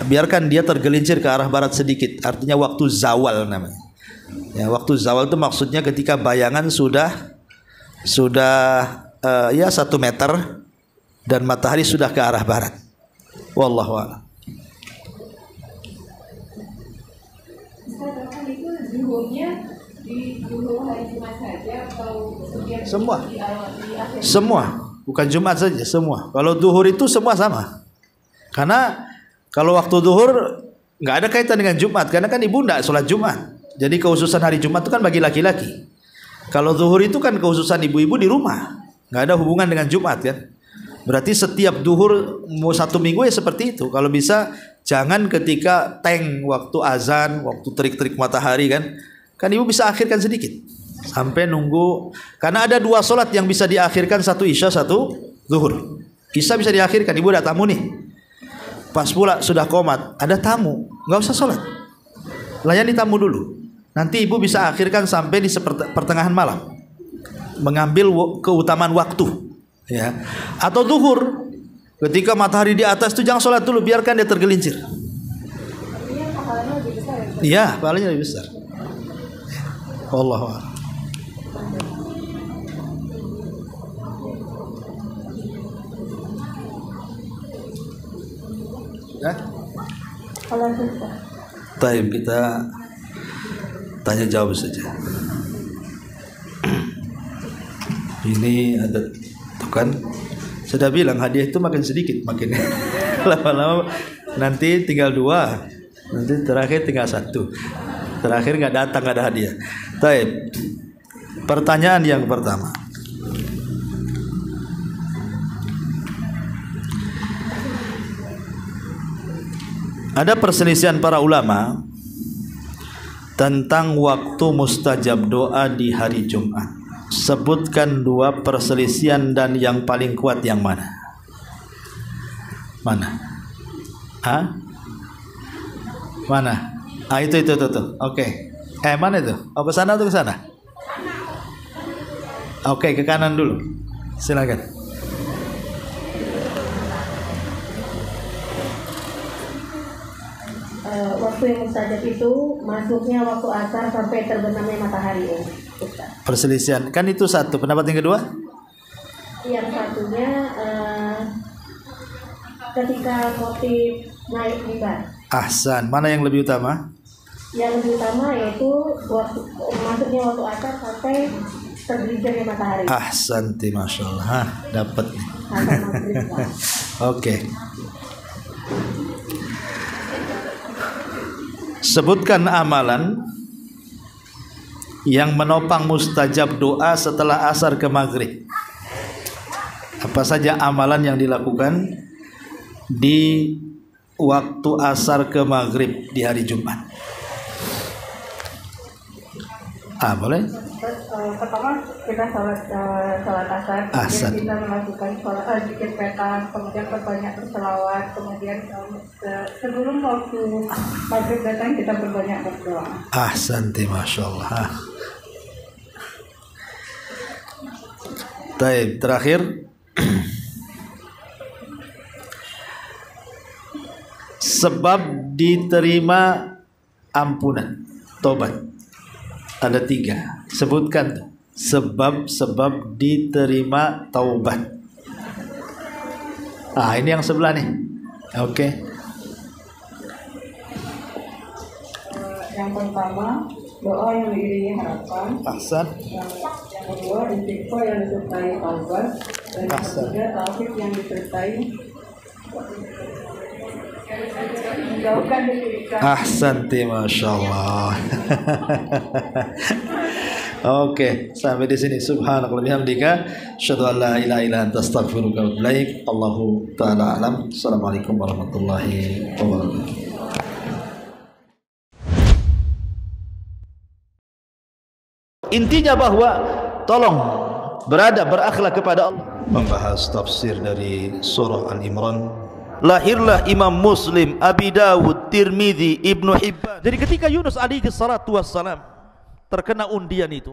Biarkan dia tergelincir ke arah barat sedikit. Artinya waktu zawal namanya. Ya, waktu zawal itu maksudnya ketika bayangan sudah 1 meter dan matahari sudah ke arah barat. Wallahu a'lam. Semua, bukan Jumat saja, semua. Kalau duhur itu semua sama. Karena kalau waktu duhur nggak ada kaitan dengan Jumat, karena kan ibu nggak sholat Jumat. Jadi kekhususan hari Jumat itu kan bagi laki-laki. Kalau duhur itu kan kekhususan ibu-ibu di rumah, nggak ada hubungan dengan Jumat kan. Berarti setiap duhur mau 1 minggu ya seperti itu. Kalau bisa jangan ketika waktu azan, waktu terik-terik matahari kan. Kan ibu bisa akhirkan sedikit sampai nunggu, karena ada 2 sholat yang bisa diakhirkan, 1 isya 1 zuhur. Isya bisa diakhirkan, ibu ada tamu nih, pas pula sudah qomat ada tamu, nggak usah sholat, layani tamu dulu, nanti ibu bisa akhirkan sampai di pertengahan malam, mengambil keutamaan waktu ya. Atau zuhur ketika matahari di atas itu jangan sholat dulu, biarkan dia tergelincir. Iya, pahalanya lebih besar. Allahu a'lam. Kalau susah. Taib, kita tanya jawab saja. Ini ada tuh kan, sudah bilang hadiah itu makin sedikit, makin lama-lama nanti tinggal 2, nanti terakhir tinggal 1. Terakhir nggak datang, nggak ada hadiah. Taib. Pertanyaan yang pertama. Ada perselisihan para ulama tentang waktu mustajab doa di hari Jumat. Sebutkan 2 perselisihan dan yang paling kuat yang mana? Mana? Hah? Mana? Ah itu. Oke. Mana itu? Oh ke sana atau ke sana? Oke, ke kanan dulu. Silakan. Waktu yang mustajab itu masuknya waktu asar sampai terbenamnya matahari ya, Ustaz. Perselisihan. Kan itu 1. Pendapat yang kedua? Yang satunya ketika motif naik mimbar. Ahsan. Mana yang lebih utama? Yang lebih utama yaitu masuknya waktu asar sampai tergelincirnya matahari. Ahsanti, masya Allah. Dapat. Oke. Sebutkan amalan yang menopang mustajab doa setelah asar ke maghrib. Apa saja amalan yang dilakukan di waktu asar ke maghrib di hari Jumat? Boleh? Pertama kita sholat asar, kemudian kita melakukan sholat zikir peta, kemudian berbanyak berselawat, kemudian sebelum waktu maghrib datang kita berbanyak berdoa. Ahsanti, masya Allah. Baik, terakhir. Sebab diterima ampunan, tobat. Ada 3. Sebutkan tuh sebab-sebab diterima taubat. Ini yang sebelah nih. Oke. Yang pertama, doa yang diiringi harapan. Ahsan. Yang kedua, istighfar yang disertai taubat. Dan yang ketiga, taufik yang disertai menjauhkan kesyirikan. Ahsanti, Masya Allah. Oke, sampai di sini. Subhanallah bihamdika, asyhadu an la ilaha illa anta, astaghfiruka wa atubu ilaik. Allahu ta'ala alam. Assalamualaikum warahmatullahi wabarakatuh. Intinya bahwa tolong berakhlak kepada Allah. Membahas tafsir dari surah Al-Imran. Lahirlah Imam Muslim, Abi Dawud, Tirmidzi, Ibnu Hibban. Jadi ketika Yunus alaihi salatu wassalam terkena undian itu,